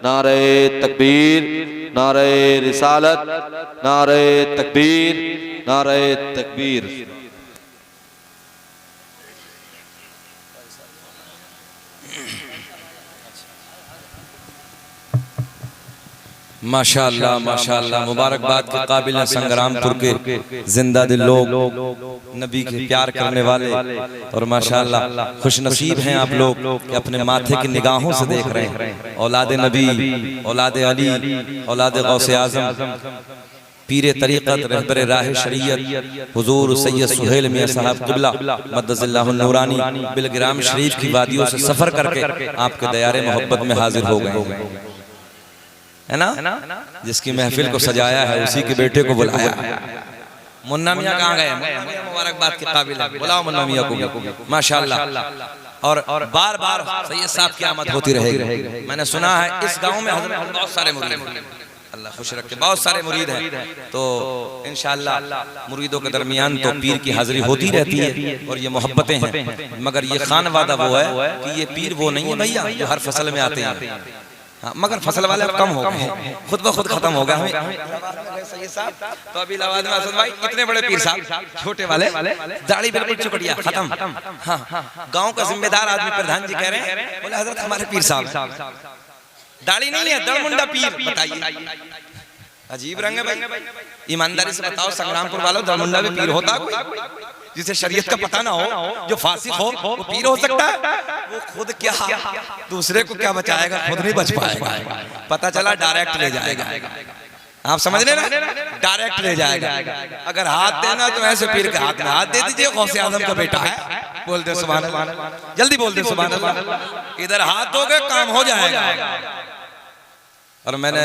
नारे तकबीर, नारे रिसालत, नारे तकबीर, नारे तकबीर। माशाअल्लाह, माशाअल्लाह। मुबारकबाद के काबिल हैं संग्रामपुर के जिंदा दिल लोग, नबी के प्यार करने वाले, और माशाअल्लाह खुश नसीब हैं आप लोग कि अपने माथे की निगाहों से देख रहे हैं औलाद नबी, औलाद अली, औलाद गौसे आजम। पीरे तरीक़त रहबर राह शरीयत हुजूर सैयद सुहेल मियां साहब क़िबला मद्दज़िल्लाहु नूरानी बिलग्राम शरीफ की वादियों से सफ़र करके आपके दयारे मोहब्बत में हाजिर हो गए है ना। जिसकी महफिल को सजाया है उसी के बेटे को बुलाया। मुन्ना मियां कहाँ गए? मुबारकबाद के काबिल है, बुलाओ मुन्ना मियां को माशाअल्लाह। और बार बार सैयद साहब की आमद होती रहेगी। मैंने सुना है इस गांव में हज़रत बहुत सारे मुरीद हैं, अल्लाह खुश रखे, बहुत सारे मुरीद हैं। तो इंशाअल्लाह मुरीदों के दरमियान तो पीर की हाजिरी होती रहती है और ये मोहब्बतें हैं। मगर ये खान वादा वो है कि ये पीर वो नहीं है भैया जो हर फसल में आते हैं। हाँ, मगर फसल वाले अब कम हो गए, खुद ब खुद खत्म हो गया। तो अभी इलाहाबाद में असद भाई इतने बड़े पीर साहब, छोटे वाले दाढ़ी बिल्कुल चुकड़िया खत्म। हाँ, गांव का जिम्मेदार आदमी प्रधान जी कह रहे हैं, बोले हजरत हमारे पीर साहब दाढ़ी नहीं है, दड़मुंडा पीर। बताइए, अजीब रंग है भाई। ईमानदारी से बताओ संग्रामपुर वालों, दड़मुंडा भी पीर होता कोई? जिसे शरीयत का पता ना हो, जो फासिक हो, वो पीर हो सकता है? वो खुद क्या दूसरे को क्या बचाएगा, खुद नहीं बच पाएगा। पता चला डायरेक्ट ले जाएगा। आप समझ रहे ना, डायरेक्ट ले जाएगा। अगर हाथ देना तो ऐसे पीर के हाथ में हाथ दे दीजिए, गौसे आजम का बेटा है, बोल दे सुभान अल्लाह, जल्दी बोल दे सुभान अल्लाह। इधर हाथ दोगे काम हो जाएगा। और मैंने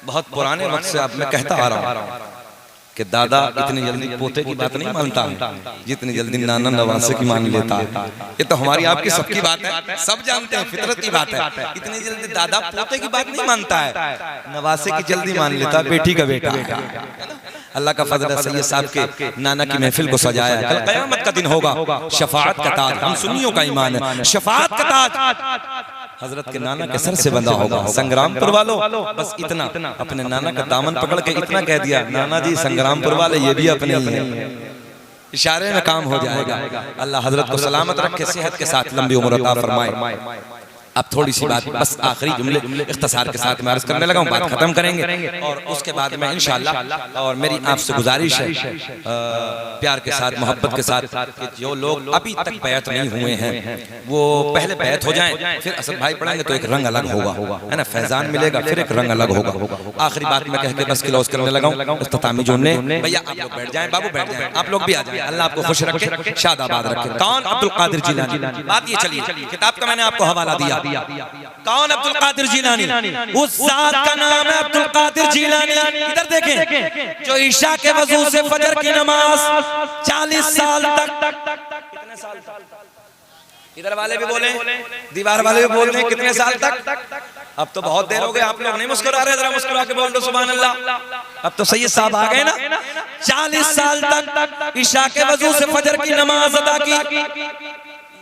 बहुत पुराने वक्त से अब मैं कहता आ रहा हूँ कि दादा इतनी जल्दी पोते की बात नहीं मानता है जितनी जल्दी नाना नवासे की मान लेता है। ये तो हमारी आपकी सबकी बात है, सब जानते हैं, फितरत की बात है। इतनी जल्दी दादा पोते की बात नहीं मानता है, नवासे की जल्दी मान लेता है, बेटी का बेटा है। अल्लाह का फजल है, सैयद साहब के नाना की महफिल को सजाया है। कल क़यामत का दिन होगा, शफाअत का ताज, हम सुन्नियों का ईमान है, शफाअत का ताज हजरत के नाना के सर से बंधा होगा। संग्रामपुर वालों बस इतना अपने नाना का दामन पकड़ के इतना कह दिया, नाना जी संग्रामपुर वाले ये भी अपने ही हैं, इशारे में काम हो जाएगा। अल्लाह हजरत को सलामत रखे, सेहत के साथ लंबी उम्र अता फरमाए। अब थोड़ी सी बात बस आखिरी जुमले इख्तिसार के साथ मैं अर्ज करने लगा हूँ, बात खत्म करेंगे और उसके बाद में इंशाअल्लाह। और मेरी आपसे गुजारिश है प्यार के साथ, मोहब्बत के साथ, कि जो लोग अभी तक बैत नहीं हुए हैं वो पहले बैत हो जाएं, फिर असद भाई पढ़ेंगे तो एक रंग अलग होगा, है ना, फैजान मिलेगा, फिर एक रंग अलग होगा। आखिरी बात मैं कह के बस क्लोज करने लगा हूँ, इख्तितामी जुमले। भैया आप लोग बैठ जाएं, बाबू बैठ जाएं, आप लोग भी आ जाएं, अल्लाह आपको खुश रखे, शादाबाद रखे। कौन? अब्दुल कादिर जिलानी। बात ये चलिए, किताब का मैंने आपको हवाला दिया। कौन? अब्दुल कादिर जिलानी। उस जात का नाम है अब्दुल कादिर जिलानी। इधर देखें, जो ईशा के वजू से फजर की नमाज 40 साल तक, कितने साल? इधर वाले भी बोले, दीवार वाले भी बोल रहे हैं, कितने साल तक? अब तो बहुत देर हो गई, आप लोग नहीं मुस्कुरा रहे, जरा मुस्कुरा के बोल दो सुभान अल्लाह। अब तो सैयद साहब आ गए ना। 40 साल तक ईशा के वजू से फजर की नमाज अदा की।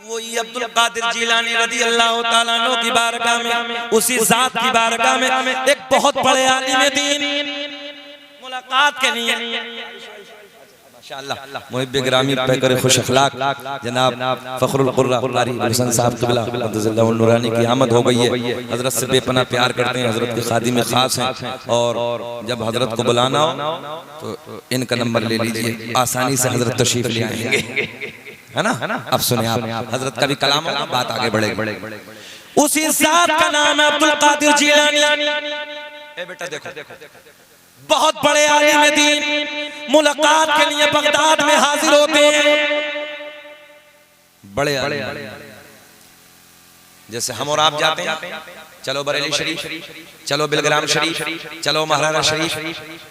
वही अब्दुल कादिर जिलानी रज़ी अल्लाह ताला अन्हु की बारगाह में, उसी जात की बारगाह में एक बहुत बड़े आलिम दीन मुलाकात के लिए माशाअल्लाह मुहिब्बे गिरामी पैकर खुश अखलाक जनाब फखरुल कुर्रा कारी हुसैन साहब क़िबला मद्दज़िल्लाहु नूरानी की आमद हो गई है। हजरत से बेपनाह प्यार करते हैं, हजरत के खादिम खास हैं। और जब हजरत को बुलाना हो तो इनका नंबर ले लीजिए, आसानी से हजरत तशरीफ ले आएंगे, है ना। अब सुने आप, हजरत का भी कलाम होगा, बात आगे बढ़ेगी। उसी जात का नाम है अब्दुल कादिर जिलानी। ए बेटा देखो, बहुत बड़े आलिम दीन मुलाकात के लिए बगदाद में हाजिर होते हैं। बड़े आलिम जैसे हम और आप जाते हैं, चलो बरेली शरीफ, चलो बिलग्राम शरीफ, चलो महाराणा शरीफ,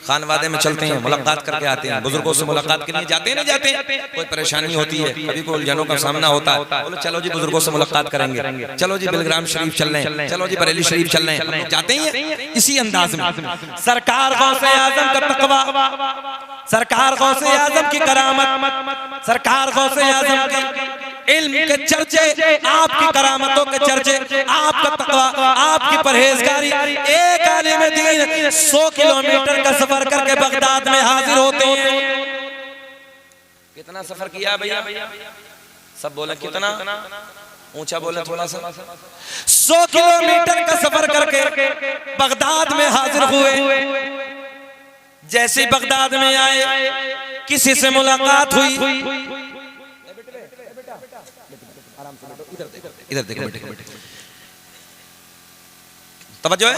खानवादे में चलते हैं, मुलाकात करके आते हैं। बुजुर्गों से मुलाकात के लिए जाते नहीं जाते, कोई परेशानी होती है, कभी कोई उलझनों का सामना होता है, बोलो चलो जी बुजुर्गों से मुलाकात करेंगे, चलो जी बिलग्राम शरीफ चल रहे हैं, चलो जी बरेली शरीफ चल रहे हैं, जाते हैं इसी अंदाज में। सरकार गौसे आजम का तकवा, सरकार गौसे आजम की करामत, सरकार गौसे आजम की इल्म के चर्चे, आपकी करामतों के चर्चे, आपका तकवा, आपकी परहेजगारी। एक आलिम दीन 100 किलोमीटर का सफर करके बगदाद में हाजिर होते हैं। कितना सफर किया भैया? सब बोले कितना, ऊंचा बोले थोड़ा सा। 100 किलोमीटर का सफर करके बगदाद में हाजिर हुए। जैसे बगदाद में आए, किसी से मुलाकात हुई। इधर देखो बेटे, तवज्जो है।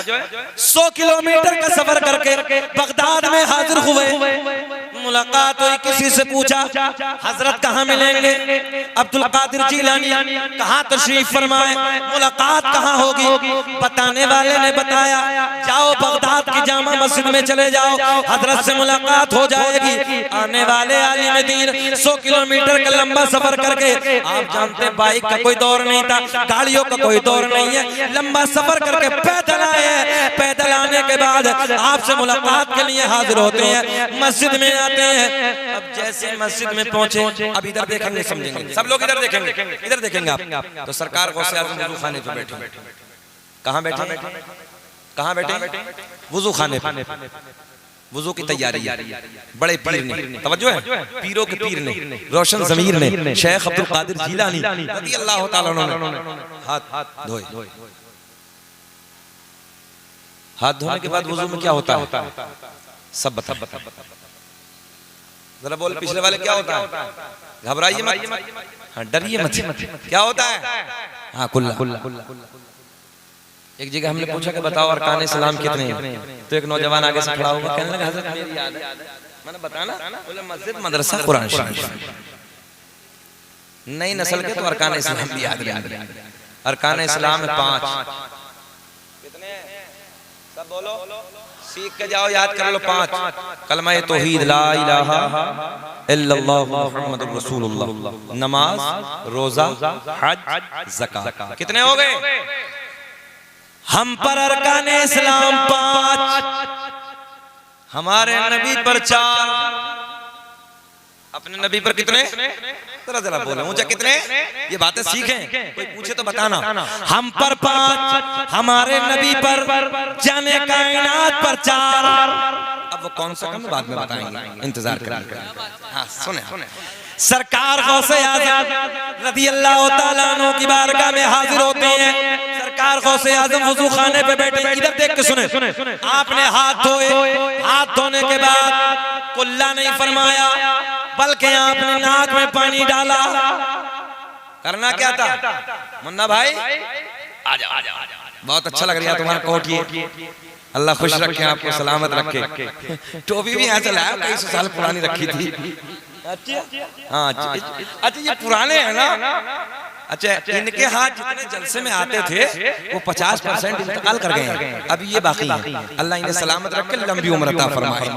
100 किलोमीटर का सफर करके बगदाद में हाजिर हुए। मुलाकात हुई, किसी से पूछा हजरत कहाँ मिलेंगे? अब्दुल कादिर जिलानी कहाँ तशरीफ फरमाए? मुलाकात कहाँ होगी? बताने वाले ने बताया, जाओ बगदाद की जामा मस्जिद में चले जाओ, हजरत से मुलाकात हो जाएगी। आने वाले आलिम दीन 100 किलोमीटर का लंबा सफर करके, आप जानते हैं बाइक का कोई दौर नहीं था, गाड़ियों का कोई दौर नहीं है, लंबा सफर करके पैदल आए। पैदल आने के बाद आपसे मुलाकात के लिए हाजिर होते हैं, मस्जिद में आते हैं। अब जैसे मस्जिद में पहुंचे, अब इधर देखेंगे समझेंगे, सब लोग इधर देखेंगे, इधर देखेंगे आप, तो सरकार गौसे आज़म वुजू खाने पे बैठे। कहाँ बैठे? कहाँ बैठे? वुजू खाने पे। वुजू की तैयारी है। बड़े पीर ने, तवज्जो है, पीरों के पीर ने, रोशन ज़मीर ने, शेख अब्दुल कादिर जिलानी रज़ी अल्लाह तआला अन्हु हाथ धोए। हाथ धोने के बाद वुजू में क्या होता है? सब बता, जरा बोल पिछले वाले, क्या होता है? घबराइए मत, हाँ डरिए मत, क्या होता है? हाँ कुल्ला। एक जगह हमने पूछा कि बताओ अरकान इस्लाम कितने हैं? तो एक नौजवान आगे से खड़ा होगा, कहने लगा हज़रत मेरी याद है, मैंने बताना, बोले मस्जिद, मदरसा, कुरान शरीफ। नई नस्ल के तो अरकान इस्लाम भी याद रहेंगे। अरकान इस्लाम 5 कितने? सब बोलो, सीख के जाओ, याद कर लो 5। कलमा तौहीद, ला इलाहा इल्लल्लाह मुहम्मदुर रसूलुल्लाह, नमाज, रोजा, हज, ज़कात। कितने हो गए? हम पर अरकान इस्लाम 5, हमारे नबी पर 4। अपने नबी पर कितने? जरा बोलो ऊंचा, कितने? ये बातें सीखें, कोई पूछे तो बताना। हम पर 5, हमारे नबी पर, जाने कायनात पर 4। अब वो कौन सा कम बाद में बताएंगे, इंतजार करिए। हाँ सुने, सरकार गौसे आज़म रज़ी अल्लाह तआला अन्हु की बारगाह में हाजिर होते हैं। सरकार गौसे आज़म वुजू खाने पे बैठे, इधर देख के सुने। आपने हाथ धोए, हाथ धोने के बाद कुल्ला नहीं फरमाया, बल्कि आपने नाक में पानी डाला। करना क्या था मुन्ना भाई? आजा, बहुत अच्छा लग रहा है तुम्हारा कोट, ये अल्लाह खुश रखे, आपको सलामत रखे। टोपी भी यहाँ से लाया, कई सौ साल पुरानी रखी थी। हाँ अच्छा, ये पुराने हैं ना? अच्छा, इनके हाथ जितने जलसे में आते थे वो 50% इंतकाल कर गए हैं, अभी ये बाकी है। अल्लाह इन्हें सलामत रखे, लंबी उम्र अता फरमाए।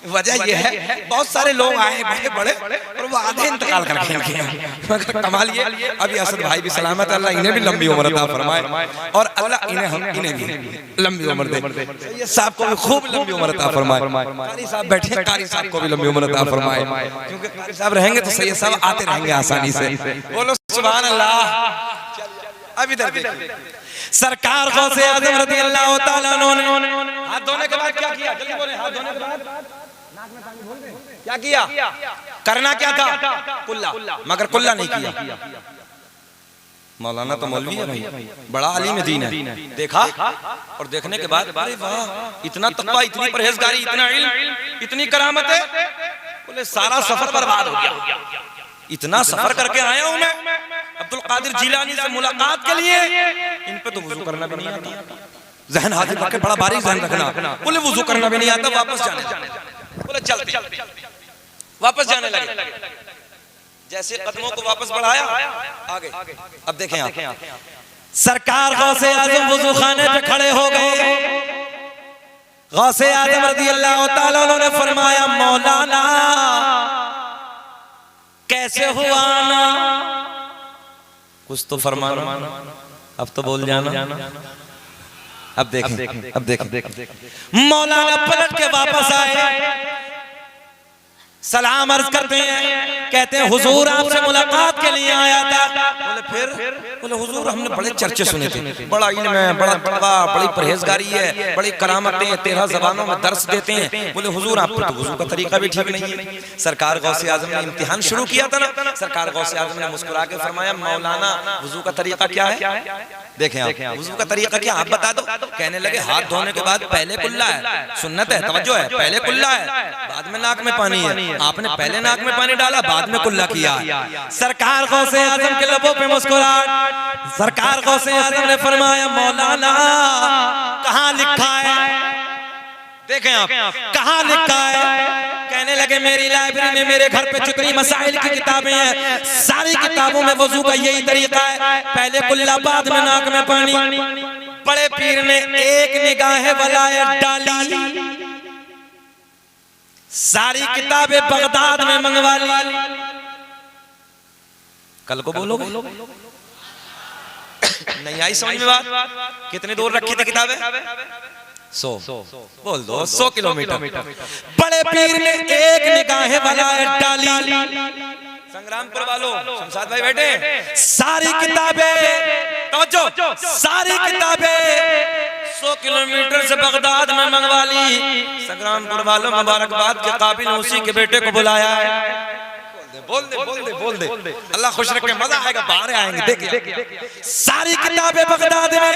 वजह ये है, बहुत सारे लोग आए बड़े बड़े और वो आधे इंतकाल कर गए, मगर कमाल ये अभी असद भाई भी सलामत, अल्लाह इन्हें भी लंबी उम्र अता फरमाए और अल्लाह इन्हें भी लंबी उम्र दे। ये साहब को भी खूब लंबी उम्र अता फरमाए। कारी साहब बैठे, कारी साहब को भी लंबी उम्र अता फरमाए, क्योंकि कारी साहब रहेंगे तो सैयद साहब आते रहेंगे आसानी से। बोलो सुभान अल्लाह। अब इधर देखिए, सरकार गौसे आज़म रज़ी अल्लाह तआला अन्हु ने हाथ धोने के बाद क्या किया? जल्दी बोले, हाथ धोने के बाद क्या किया? करना क्या था? कुल्ला, मगर कुल्ला नहीं किया। मौलाना तो मौलवी है भाई, बड़ा आलिम दीन है। देखा और देखने के बाद अरे वाह, इतना तकवा, इतनी परहेजगारी, इतना इल्म, इतनी करामत है। बोले सारा सफर बर्बाद हो गया। इतना सफर करके आया हूं मैं अब्दुल कादिर जिलानी से मुलाकात के लिए, इन पे तो वुजू करना भी नहीं आता। जहन हाजिर करके बड़ा बारीक जहन रखना। बोले वुजू करना भी नहीं आता, वापस जाने। बोले चलते, वापस जाने लगे। जैसे कदमों को वापस बढ़ाया, आगे। अब देखें आप, सरकार गौसे आज़म वुजू खाने पे खड़े हो गए। गौसे आज़म रज़ी अल्लाह तआला अन्हु ने फरमाया, मौलाना कैसे हुआ ना? कुछ तो फरमाना, अब तो बोल जाना। अब देखें, मौलाना पलट के वापस आए, सलाम अर्ज करते हैं, कहते हैं हुजूर आपसे मुलाकात के लिए आया था। बोले फिर? बोले हुजूर हमने बड़े चर्चे सुने थे, बड़ा इल्म है, बड़ा तकवा, बड़ी परहेजगारी है, बड़ी करामतें, 13 ज़बानों में दर्स देते हैं। बोले हुजूर आप तो वुजू का तरीका भी ठीक नहीं है। सरकार गौसे आज़म ने इम्तिहान शुरू किया था ना, सरकार गौसे आज़म ने मुस्कुरा के फरमाया, मौलाना वुजू का तरीका क्या है? देखें आप, वुजू का तरीका क्या आप बता दो। कहने लगे हाथ धोने के बाद पहले कुल्ला है, सुन्नत है, तवज्जो है, पहले कुल्ला है, बाद में नाक में पानी है। आपने पहले नाक में पानी डाला, बाद में कुल्ला किया। सरकार गौसे आजम के लबों पे मुस्कुराहट। सरकार गौसे आजम ने फरमाया मौलाना कहाँ लिखा है, देखें आप कहाँ लिखा है। कहने लगे मेरी लाइब्रेरी में मेरे घर पे जितनी मसाइल की किताबें हैं सारी किताबों में वजू का यही तरीका है, पहले कुल्ला बाद में नाक में पानी। बड़े पीर ने एक निगाह वलायत डाली, सारी किताबें बगदाद में मंगवा ली। कल को बोलोगे नहीं आई समझ में बात? कितनी दूर रखी थी किताबें? 100 बोल दो 100 किलोमीटर। बड़े पीर ने एक निगाह वलायत डाली। संग्रामपुर वालों, शमशाद भाई बैठे, सारी किताबें तवज्जो, सारी किताबें 100 किलोमीटर से बगदाद में मंगवा ली। संग्रामपुर वालों मुबारकबाद के काबिल उसी के बेटे को बुलाया है। बोल दे बोल दे बोल दे, अल्लाह खुश रखे, मजा आएगा, बाहर आएंगे। देखिए सारी किताबें बगदाद में।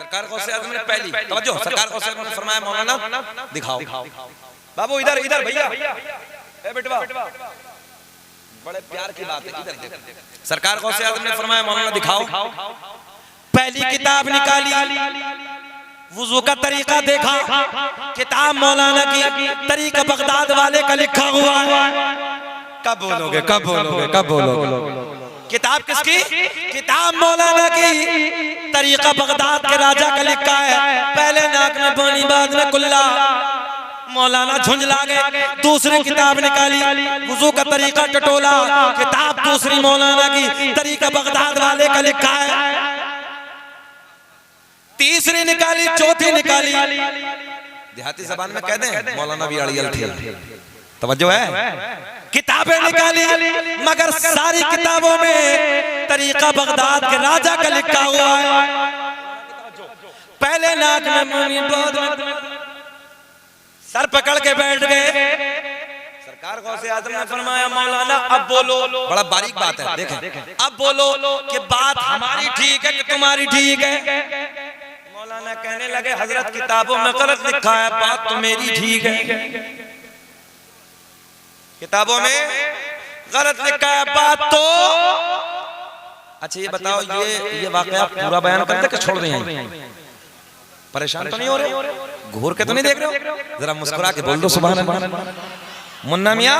सरकार गौसे आजम ने पहली तवज्जो, सरकार गौसे आजम ने फरमाया मौलाना दिखाओ। बाबू इधर इधर भैया, ए बेटवा, बड़े प्यार की बात है, इधर देखो। सरकार गौसे आजम ने फरमाया मौलाना दिखाओ। पहली किताब निकाली, वुजू का तरीका देखा, किताब मौलाना की तरीका बगदाद वाले का लिखा हुआ है। कब बोलोगे कब बोलोगे कब बोलोगे? किताब किसकी? किताब मौलाना की, तरीका बगदाद के राजा का लिखा है, पहले नाक में पानी बाद में कुल्ला। मौलाना झुंझला गए, दूसरी किताब निकाली, वुजू का तरीका टटोला, किताब दूसरी मौलाना की, तरीका बगदाद वाले का लिखा है। तीसरी निकाली, चौथी निकाली, देहाती जबान में कह दें मौलाना भी अड़ियल थे। तवज्जो है? किताबें निकाली मगर सारी किताबों में तरीका बगदाद के राजा का लिखा हुआ है। पहले नाक में पानी बाद में, सर पकड़ के बैठ गए। सरकार गौसे आजम ने फरमाया मौलाना अब बोलो। बड़ा बारीक बात है, देखें अब बोलो कि बात हमारी ठीक है कि तुम्हारी ठीक है। मौलाना कहने लगे हजरत किताबों में गलत लिखा है, बात तो मेरी ठीक है। किताबों में गलत लिखा है, बात तो। अच्छा ये बताओ, ये वाकया पूरा बयान करते कि छोड़ दें? परेशान तो नहीं हो रहे? घूर के तो नहीं देख रहे हो? जरा मुस्कुरा के बोल दो सुभान अल्लाह। मुन्ना मियां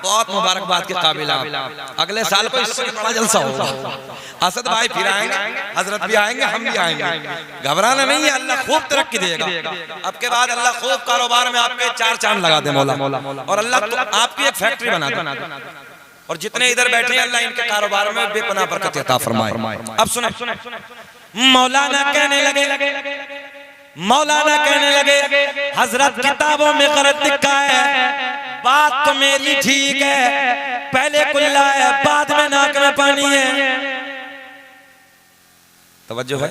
बहुत मुबारकबाद के काबिल आप। अगले साल को इससे बड़ा जलसा होगा। असद भाई फिर आएंगे, हजरत भी आएंगे, हम भी आएंगे। घबराना नहीं है, अल्लाह खूब तरक्की देगा। अब के बाद अल्लाह खूब कारोबार में आपके 4 चांद लगा दे मौला, और अल्लाह आपकी एक फैक्ट्री बना दे। और जितने इधर बैठे हैं अल्लाह इनके कारोबार में बेपनाह बरकत अता फरमाए। अब सुने, मौलाना कहने लगे हजरत किताबों में गलत लिखा है, बात तो मेरी ठीक है, पहले कुल्ला है बाद में नाक में पानी है। तवज्जो है?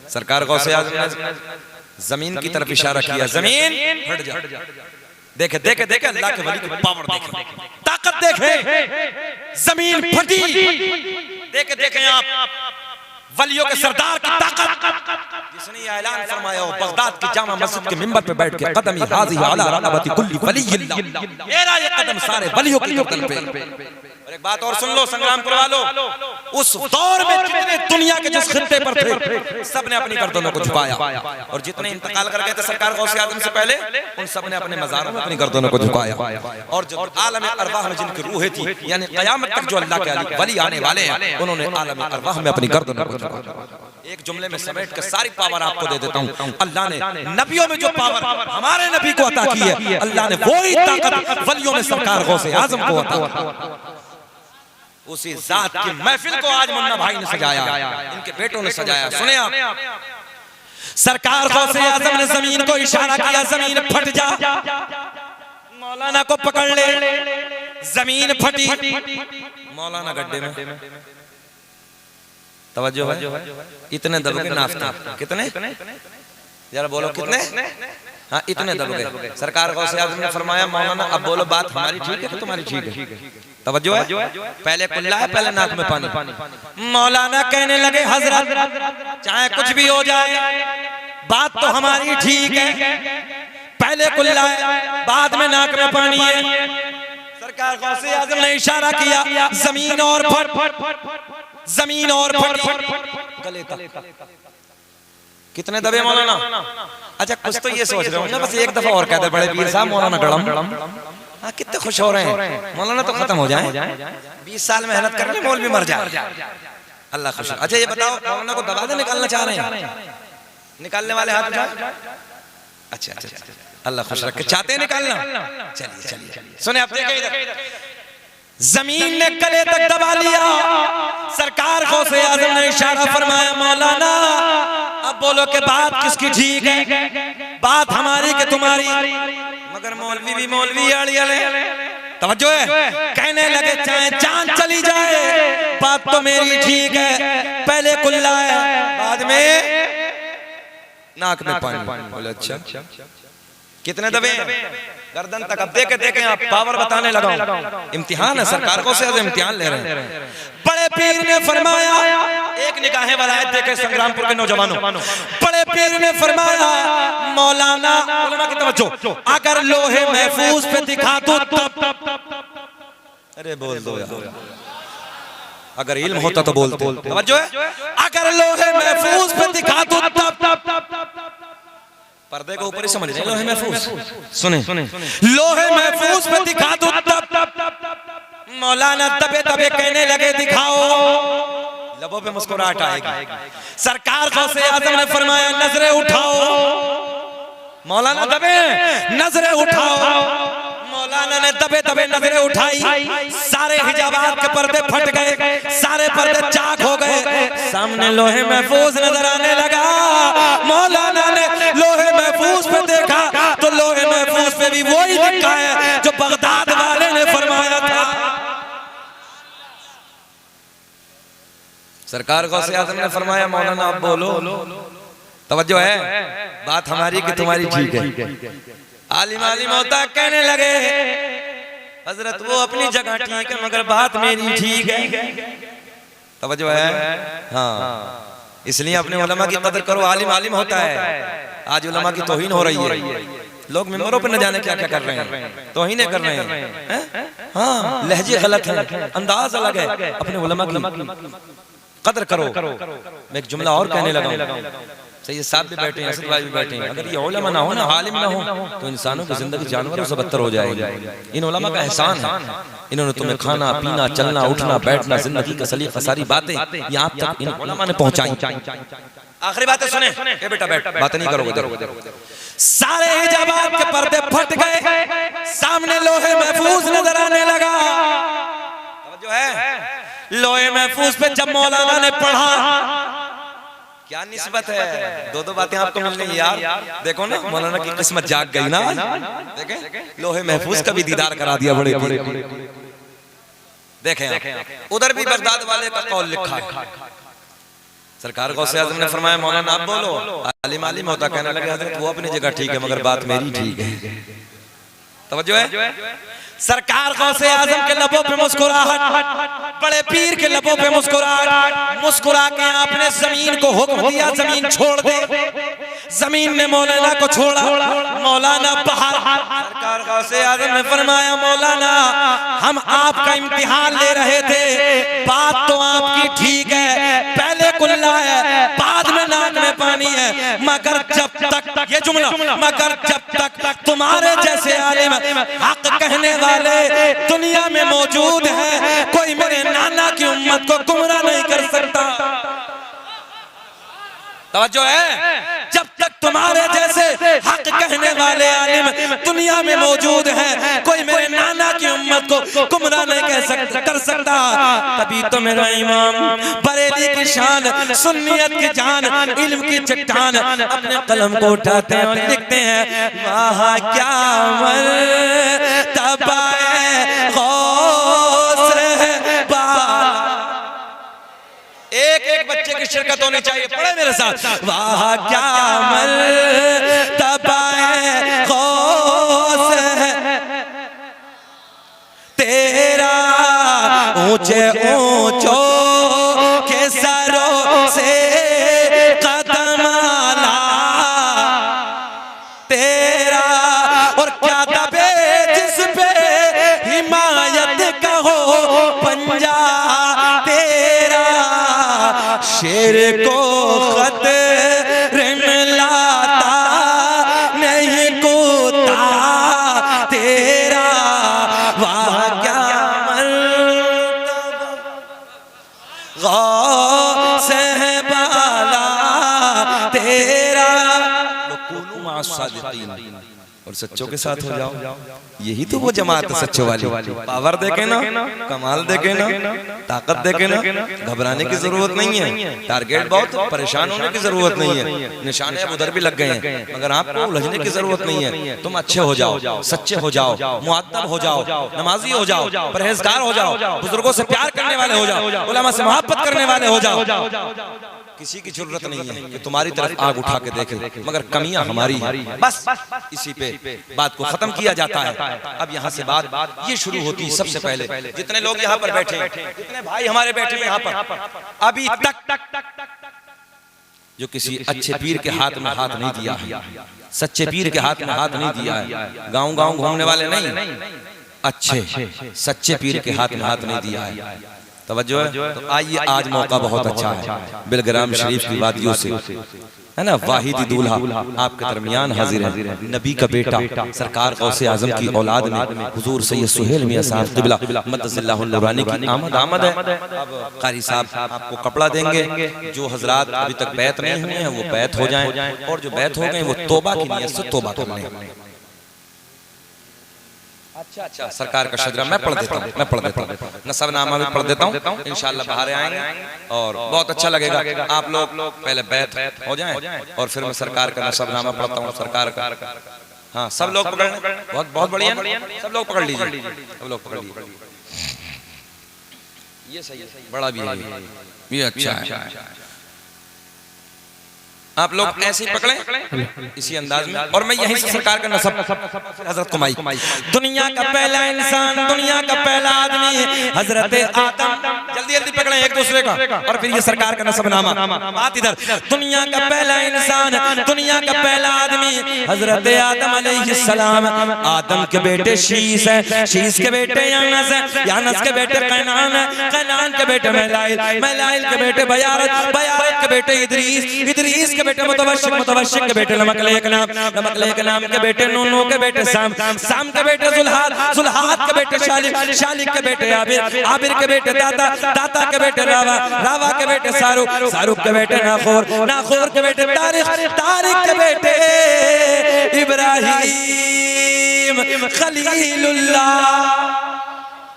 सरकार गौसे आजम ने जमीन की तरफ इशारा किया, जमीन फट जा। देखे देखे देखे अल्लाह के वली की पावर देखे, ताकत देखे, जमीन फटी। देखे देखे आप वलियों के सरदार की ताकत, जिसने ये ऐलान फरमाया हो बगदाद की जामा मस्जिद के मिंबर पे बैठ के, कदम हाज़ी अला रक़बती कुल्ली वलिय्यिल्लाह, मेरा ये कदम सारे वलियों की गर्दन पे। और एक बात और सुन लो संग्रामपुर वालों, उस दौर में जितने दुनिया के जिस खित्ते पर थे सबने अपनी गर्दनों को झुकाया, और जितने इंतकाल कर गए थे सरकार गौसे आजम से पहले उन सबने अपने मज़ारों में अपनी गर्दनों को झुकाया। और जो आलम अरवाह में जिनकी रूहें थी, यानी क़यामत तक जो अल्लाह के वली आने वाले हैं, उन्होंने आलम अरवाह में अपनी गर्दनों को झुकाया। एक जुमले में समेट कर सारी पावर आपको दे देता हूँ। अल्लाह ने नबियों में जो पावर हमारे नबी को अता की है, अल्लाह ने वही ताकत वलियों में सरकार गौसे आजम को अता की। उसी जात की महफिल को आज मुन्ना भाई ने सजाया, इनके बेटों ने सजाया। सुने आप, सरकार गौसे आजम ने जमीन को इशारा किया, जमीन फट जा। मौलाना को पकड़ ले, जमीन फटी, मौलाना गड्ढे में। तवज्जो है? इतने दब गए नाफ्ता, कितने जरा बोलो कितने? हाँ इतने दब गए। सरकार गौसे आजम ने फरमाया मौलाना अब बोलो बात हमारी ठीक है कि तुम्हारी ठीक है? तवज्जो है? पहले कुल्ला है पहले नाक में पानी। मौलाना कहने लगे हजरत चाहे कुछ भी हो जाए बात तो हमारी ठीक है, पहले कुल्ला है, बाद में नाक में पानी है। सरकार गौसे आजम ने इशारा किया, जमीन और फट, जमीन और फट, गले तक। कितने दबे मौलाना? अच्छा कुछ तो ये सोच रहे हो ना, बस एक दफा और कहते बड़े पीर साहब मौलाना गड़म। हाँ कितने खुश हो रहे हैं, मौलाना तो खत्म हो जाए, 20 साल मेहनत कर रहे हैं, मौलवी मर जाए, अल्लाह खुश। अच्छा ये बताओ, मौलाना को दबा दे, निकालना चाह रहे हैं? निकालने वाले हाथ उठाओ। अच्छा अच्छा, अल्लाह खुश रखे। चाहते हैं निकालना? चलिए चलिए सुने, आप देखिए इधर, जमीन ने गले तक दबा लिया। सरकार गौसे आजम ने इशारा फरमाया, मौलाना अब बोलो कि बात किसकी ठीक है, बात हमारी कि तुम्हारी? मगर मौलवी भी मौलवी आड़ी वाले, तवज्जो है, कहने लगे चाहे जान चली जाए बात तो मेरी ठीक है, पहले कुल्ला है, बाद में नाक में पानी। बोले अच्छा, कितने दबे? गर्दन तक। अब देखे देखे आप पावर बताने लगा, इम्तिहान है, सरकार को से इम्तिहान ले रहे हैं। बड़े पीर ने फरमाया, एक निगाहें वलायत देखे संग्रामपुर के नौजवानों, बड़े पीर ने फरमाया, मौलाना उलमा की तवज्जो, अगर लोहे महफूज पे दिखा दो तब, अरे बोल दो यार, अगर इल्म होता तो बोलते। तवज्जो है, अगर लोहे महफूज पे दिखा दो तब, पर्दे को ऊपर ही समझ रहे हैं, लोहे महफूज, सुने लोहे महफूज पे दिखा दो तब। मौलाना दबे दबे कहने लगे दिखाओ, लबों पे मुस्कुराहट आएगी। सरकार गौसे आजम ने फरमाया, नजरें उठाओ। मौलाना दबे, नजरें उठाओ। मौलाना ने दबे दबे नजरें उठाई, सारे हिजाबात के पर्दे फट गए, सारे पर्दे चाक हो गए, सामने लोहे महफूज नजर आने लगा। मौलाना ने लोहे महफूज पे देखा तो लोहे महफूज पे भी वही लिखा है जो बगदाद वाले ने फरमाया था। सरकार गौसे आजम ने फरमाया, मौलाना अब बोलो, तवज्जो है, बात हमारी कि तुम्हारी ठीक है? आलिम आलिम होता कहने लगे, हजरत वो अपनी जगह ठीक है मगर बात मेरी ठीक है। तवज्जो है, हाँ, इसलिए अपने उलमा की कदर करो। आलिम आलिम होता है, आज उलमा की तौहीन हो रही है, लोग मिंबरों पर न जाने क्या क्या कर रहे हैं, तौहीनें कर रहे हैं। हाँ, लहजे गलत है, अंदाज अलग है, अपने उलमा की कदर करो। मैं एक जुमला और कहने लगा, सही साहब भी बैठे हैं, असद भाई भी बैठे हैं, अगर ये उलमा ना हो ना, आलिम ना हो, तो इंसानों की जिंदगी जानवरों से बदतर हो जाएगी। इन उलमा का एहसान है, इन्होंने तुम्हें खाना पीना चलना उठना बैठना जिंदगी का सलीका सारी बातें यहाँ तक इन उलमा ने पहुंचाई। आखिरी बातें सुने, ए बेटा बैठ, बातें नहीं करोगे। सारे हिजाबात के पर्दे फट गए, सामने लोहे महफूज नजर आने लगा। जो है लोहे महफूज पे जब मौलाना ने पढ़ा, क्या निस्बत है, दो दो बातें आपको मिल रही यार। देखो ना, मौलाना की किस्मत जाग गई ना, देखें लोहे महफूज का भी दीदार करा दिया बड़े बड़े। देखें उधर भी बगदाद वाले का कौल लिखा है। सरकार गौसे आजम ने फरमाया, मौलाना आप बोलो। आलिम आलिम होता कहने लगे, हजरत वो अपनी जगह ठीक है मगर बात मेरी ठीक है। तवज्जो है, सरकार गौसे आजम के लबों पे मुस्कुराहट, बड़े पीर के लबों पे मुस्कुराहट, मुस्कुरा के आपने जमीन को हुक्म दिया, जमीन छोड़ दे। जमीन ने मौलाना को छोड़ा, मौलाना बाहर। सरकार गौसे आजम ने फरमाया, मौलाना हम आपका इम्तिहान ले रहे थे, बात तो आपकी ठीक है, पहले कुल्ला है, बाद में नाक में पानी है, मगर जब तक, ये जुमला, मगर जब तक तुम्हारे जैसे आलिम हक कहने वाले दुनिया में मौजूद है, कोई मेरे नाना की उम्मत को गुमराह नहीं कर सकता। तवज्जो है, जब तक तुम्हारे जैसे हक कहने वाले आलिम दुनिया में मौजूद हैं, कोई मेरे नाना की उम्मत को गुमराह नहीं कर सकता। तभी तो मेरा इमाम बरेली की शान, सुन्नियत की जान, इल्म की चट्टान अपने कलम को उठाते हैं और लिखते हैं, वाह क्या मर्तबा है गौस बा। एक एक बच्चे की शिरकत होनी चाहिए, पढ़े मेरे साथ, वाह क्या मर्तबा है गौस तेरा, ऊंचे ऊंचों के सरों से कदम आला तेरा, मेरे को खतरे में लाता नहीं कोता तेरा वाक़या गौसे बाला तेरा वकुनु मा सादिकीन, और सच्चों के साथ हो जाओ। यही तो वो जमात है सच्चों वाली। पावर देखे ना, कमाल देखे ना, ताकत देखे ना, घबराने की जरूरत नहीं है। टारगेट बहुत, परेशान होने की जरूरत नहीं है। निशाने अब उधर भी लग गए हैं, मगर आपको उलझने की जरूरत नहीं है। तुम अच्छे हो जाओ, सच्चे हो जाओ, मुअद्दब हो जाओ, नमाजी हो जाओ, परहेजगार हो जाओ, बुजुर्गों से प्यार करने वाले हो जाओ, उलमा से मोहब्बत करने वाले हो जाओ। किसी की जरूरत नहीं है कि तुम्हारी तरफ आग उठा के देखे, मगर कमियां हमारी हैं। बस इसी पे बात को खत्म किया जाता है। अब यहाँ से बात ये शुरू होती है। सबसे पहले जितने लोग यहाँ पर बैठे हैं, जितने भाई हमारे बैठे हैं यहाँ पर, अभी तक जो किसी अच्छे पीर के हाथ में हाथ नहीं दिया है, सच्चे पीर के हाथ में हाथ नहीं दिया है, गाँव गाँव घूमने वाले नहीं, अच्छे सच्चे पीर के हाथ में हाथ नहीं दिया है। तवज्जो है। तो आइए, आज मौका बहुत अच्छा है, बिलग्राम शरीफ की वादियों से, है ना, वाहिदी दूल्हा आपके दरमियान हाजिर है। नबी का बेटा सरकार गौसे आजम की औलाद में हुजूर सैयद सुहेल मियां साहब क़िबला मद्दसिल्लाहु नूरानी की आमद है। अब कारी साहब आपको कपड़ा देंगे। जो हजरात अभी तक बैत नहीं हुए हैं वो बैत हो जाएं, और जो बैत हो गए वो तौबा की नियत से तौबा कर लें। अच्छा, सरकार का शजरा मैं पढ़ देता हूँ, नसबनामा भी पढ़ देता हूँ। इंशाअल्लाह बाहर आएंगे और बहुत अच्छा लगेगा। आप लोग पहले बैत हो जाएं और फिर मैं सरकार का नसबनामा पढ़ता हूँ। सरकार का, हाँ, सब लोग पकड़, बहुत बहुत बढ़िया, सब लोग पकड़ लीजिए, सब लोग पकड़ लीजिए। ये सही है, बड़ा भी है, ये अच्छा है। आप लोग ऐसे ही पकड़ें इसी अंदाज में, और मैं यहीं से सरकार का नसब हजरत कुमाई। दुनिया का पहला इंसान, दुनिया का पहला आदमी हजरत आदम। जल्दी जल्दी पकड़ें एक दूसरे का, और फिर ये सरकार का नसबनामा। बात इधर, दुनिया का पहला इंसान, दुनिया का पहला आदमी हजरत आदम अलैहिस्सलाम। आदम के बेटे शीश है, शीश के बेटे यानस है, यानस के बेटे कैनान है, कैनान के बेटे मैलाइल, मैलाइल के बेटे बयारत, बयारत के बेटे इदरीस, इदरीस के बेटे मुतवश्शिक, मुतवश्शिक के बेटे नमकलेक नाम, नमकलेक नाम के बेटे नूनू के बेटे साम, साम के बेटे जुल्हाद, जुल्हाद के बेटे शालिक, शालिक के बेटे आबिर, आबिर के बेटे दाता, दाता के बेटे रावा, रावा के बेटे सारुक, सारुक के बेटे नाखोर, नाखोर के बेटे तारिक, तारिक के बेटे इब्राहिम खलीलुल्लाह।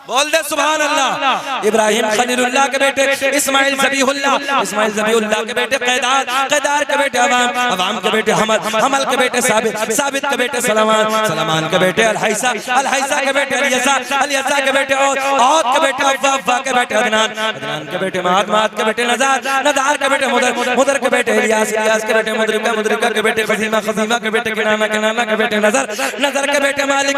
बोल दे सुभान अल्लाह। इब्राहिम खलीलुल्लाह के बेटे इस्माइल ज़बीहुल्लाह, इस्माइल ज़बीहुल्लाह के बेटे क़ैदार, क़ैदार के बेटे अवाम, अवाम के बेटे हमल, हमल के बेटे साबित, साबित के बेटे सलमान, सलमान के बेटे अलहैसा, अलहैसा के बेटे अलियसा, अलियसा के बेटे औद, औद के बेटे अव्वा, अव्वा के बेटे अदनान, अदनान के बेटे माद, माद के बेटे नज़ार, नज़ार के बेटे मुदर, मुदर के बेटे इलियास, इलियास के बेटे मुदरिका, मुदरिका के बेटे खज़ीमा, खज़ीमा के बेटे किनाना, किनाना के बेटे नज़र, नज़र के बेटे मालिक,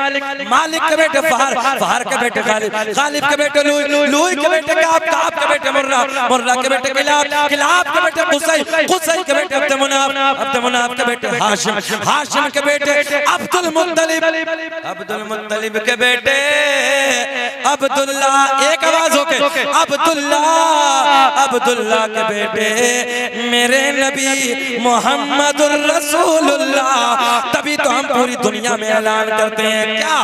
मालिक के बेटे फहर, फहर के बेटे खालिद, खालिद के बेटे लूई, लूई के बेटे काब, काब के बेटे मुर्रा, मुर्रा के बेटे किलाब, किलाब के बेटे कुसै, कुसै के बेटे अब्दुमनाफ, अब्दुमनाफ के बेटे हाशिम, हाशिम के बेटे अब्दुल मुत्तलिब, अब्दुल मुत्तलिब के बेटे अब्दुल्ला। एक आवाज होके अब्दुल्ला, अब्दुल्ला के बेटे मेरे नबी मोहम्मदुर रसूलुल्लाह। तभी तो हम पूरी दुनिया में ऐलान करते हैं क्या,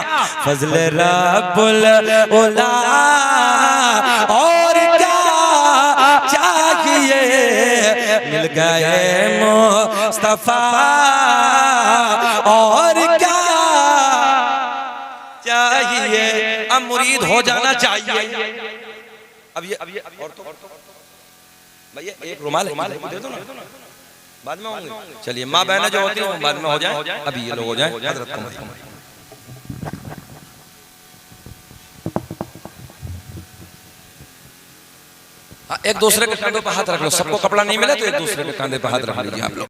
फजल रब्बुल उला, और क्या चाहिए, मिल गए मुस्तफा, और क्या चाहिए। अब मुरीद हो जाना चाहिए। अब ये और तो भैया एक रुमाल दे दो ना, बाद में होंगे। चलिए, माँ बहनें जो होती हैं बाद में हो जाए, अभी ये लोग हो जाए। हजरत को एक दूसरे के कंधों पर हाथ रख लो। सबको कपड़ा नहीं मिले तो एक दूसरे के कंधे पर हाथ रख लीजिए आप लोग।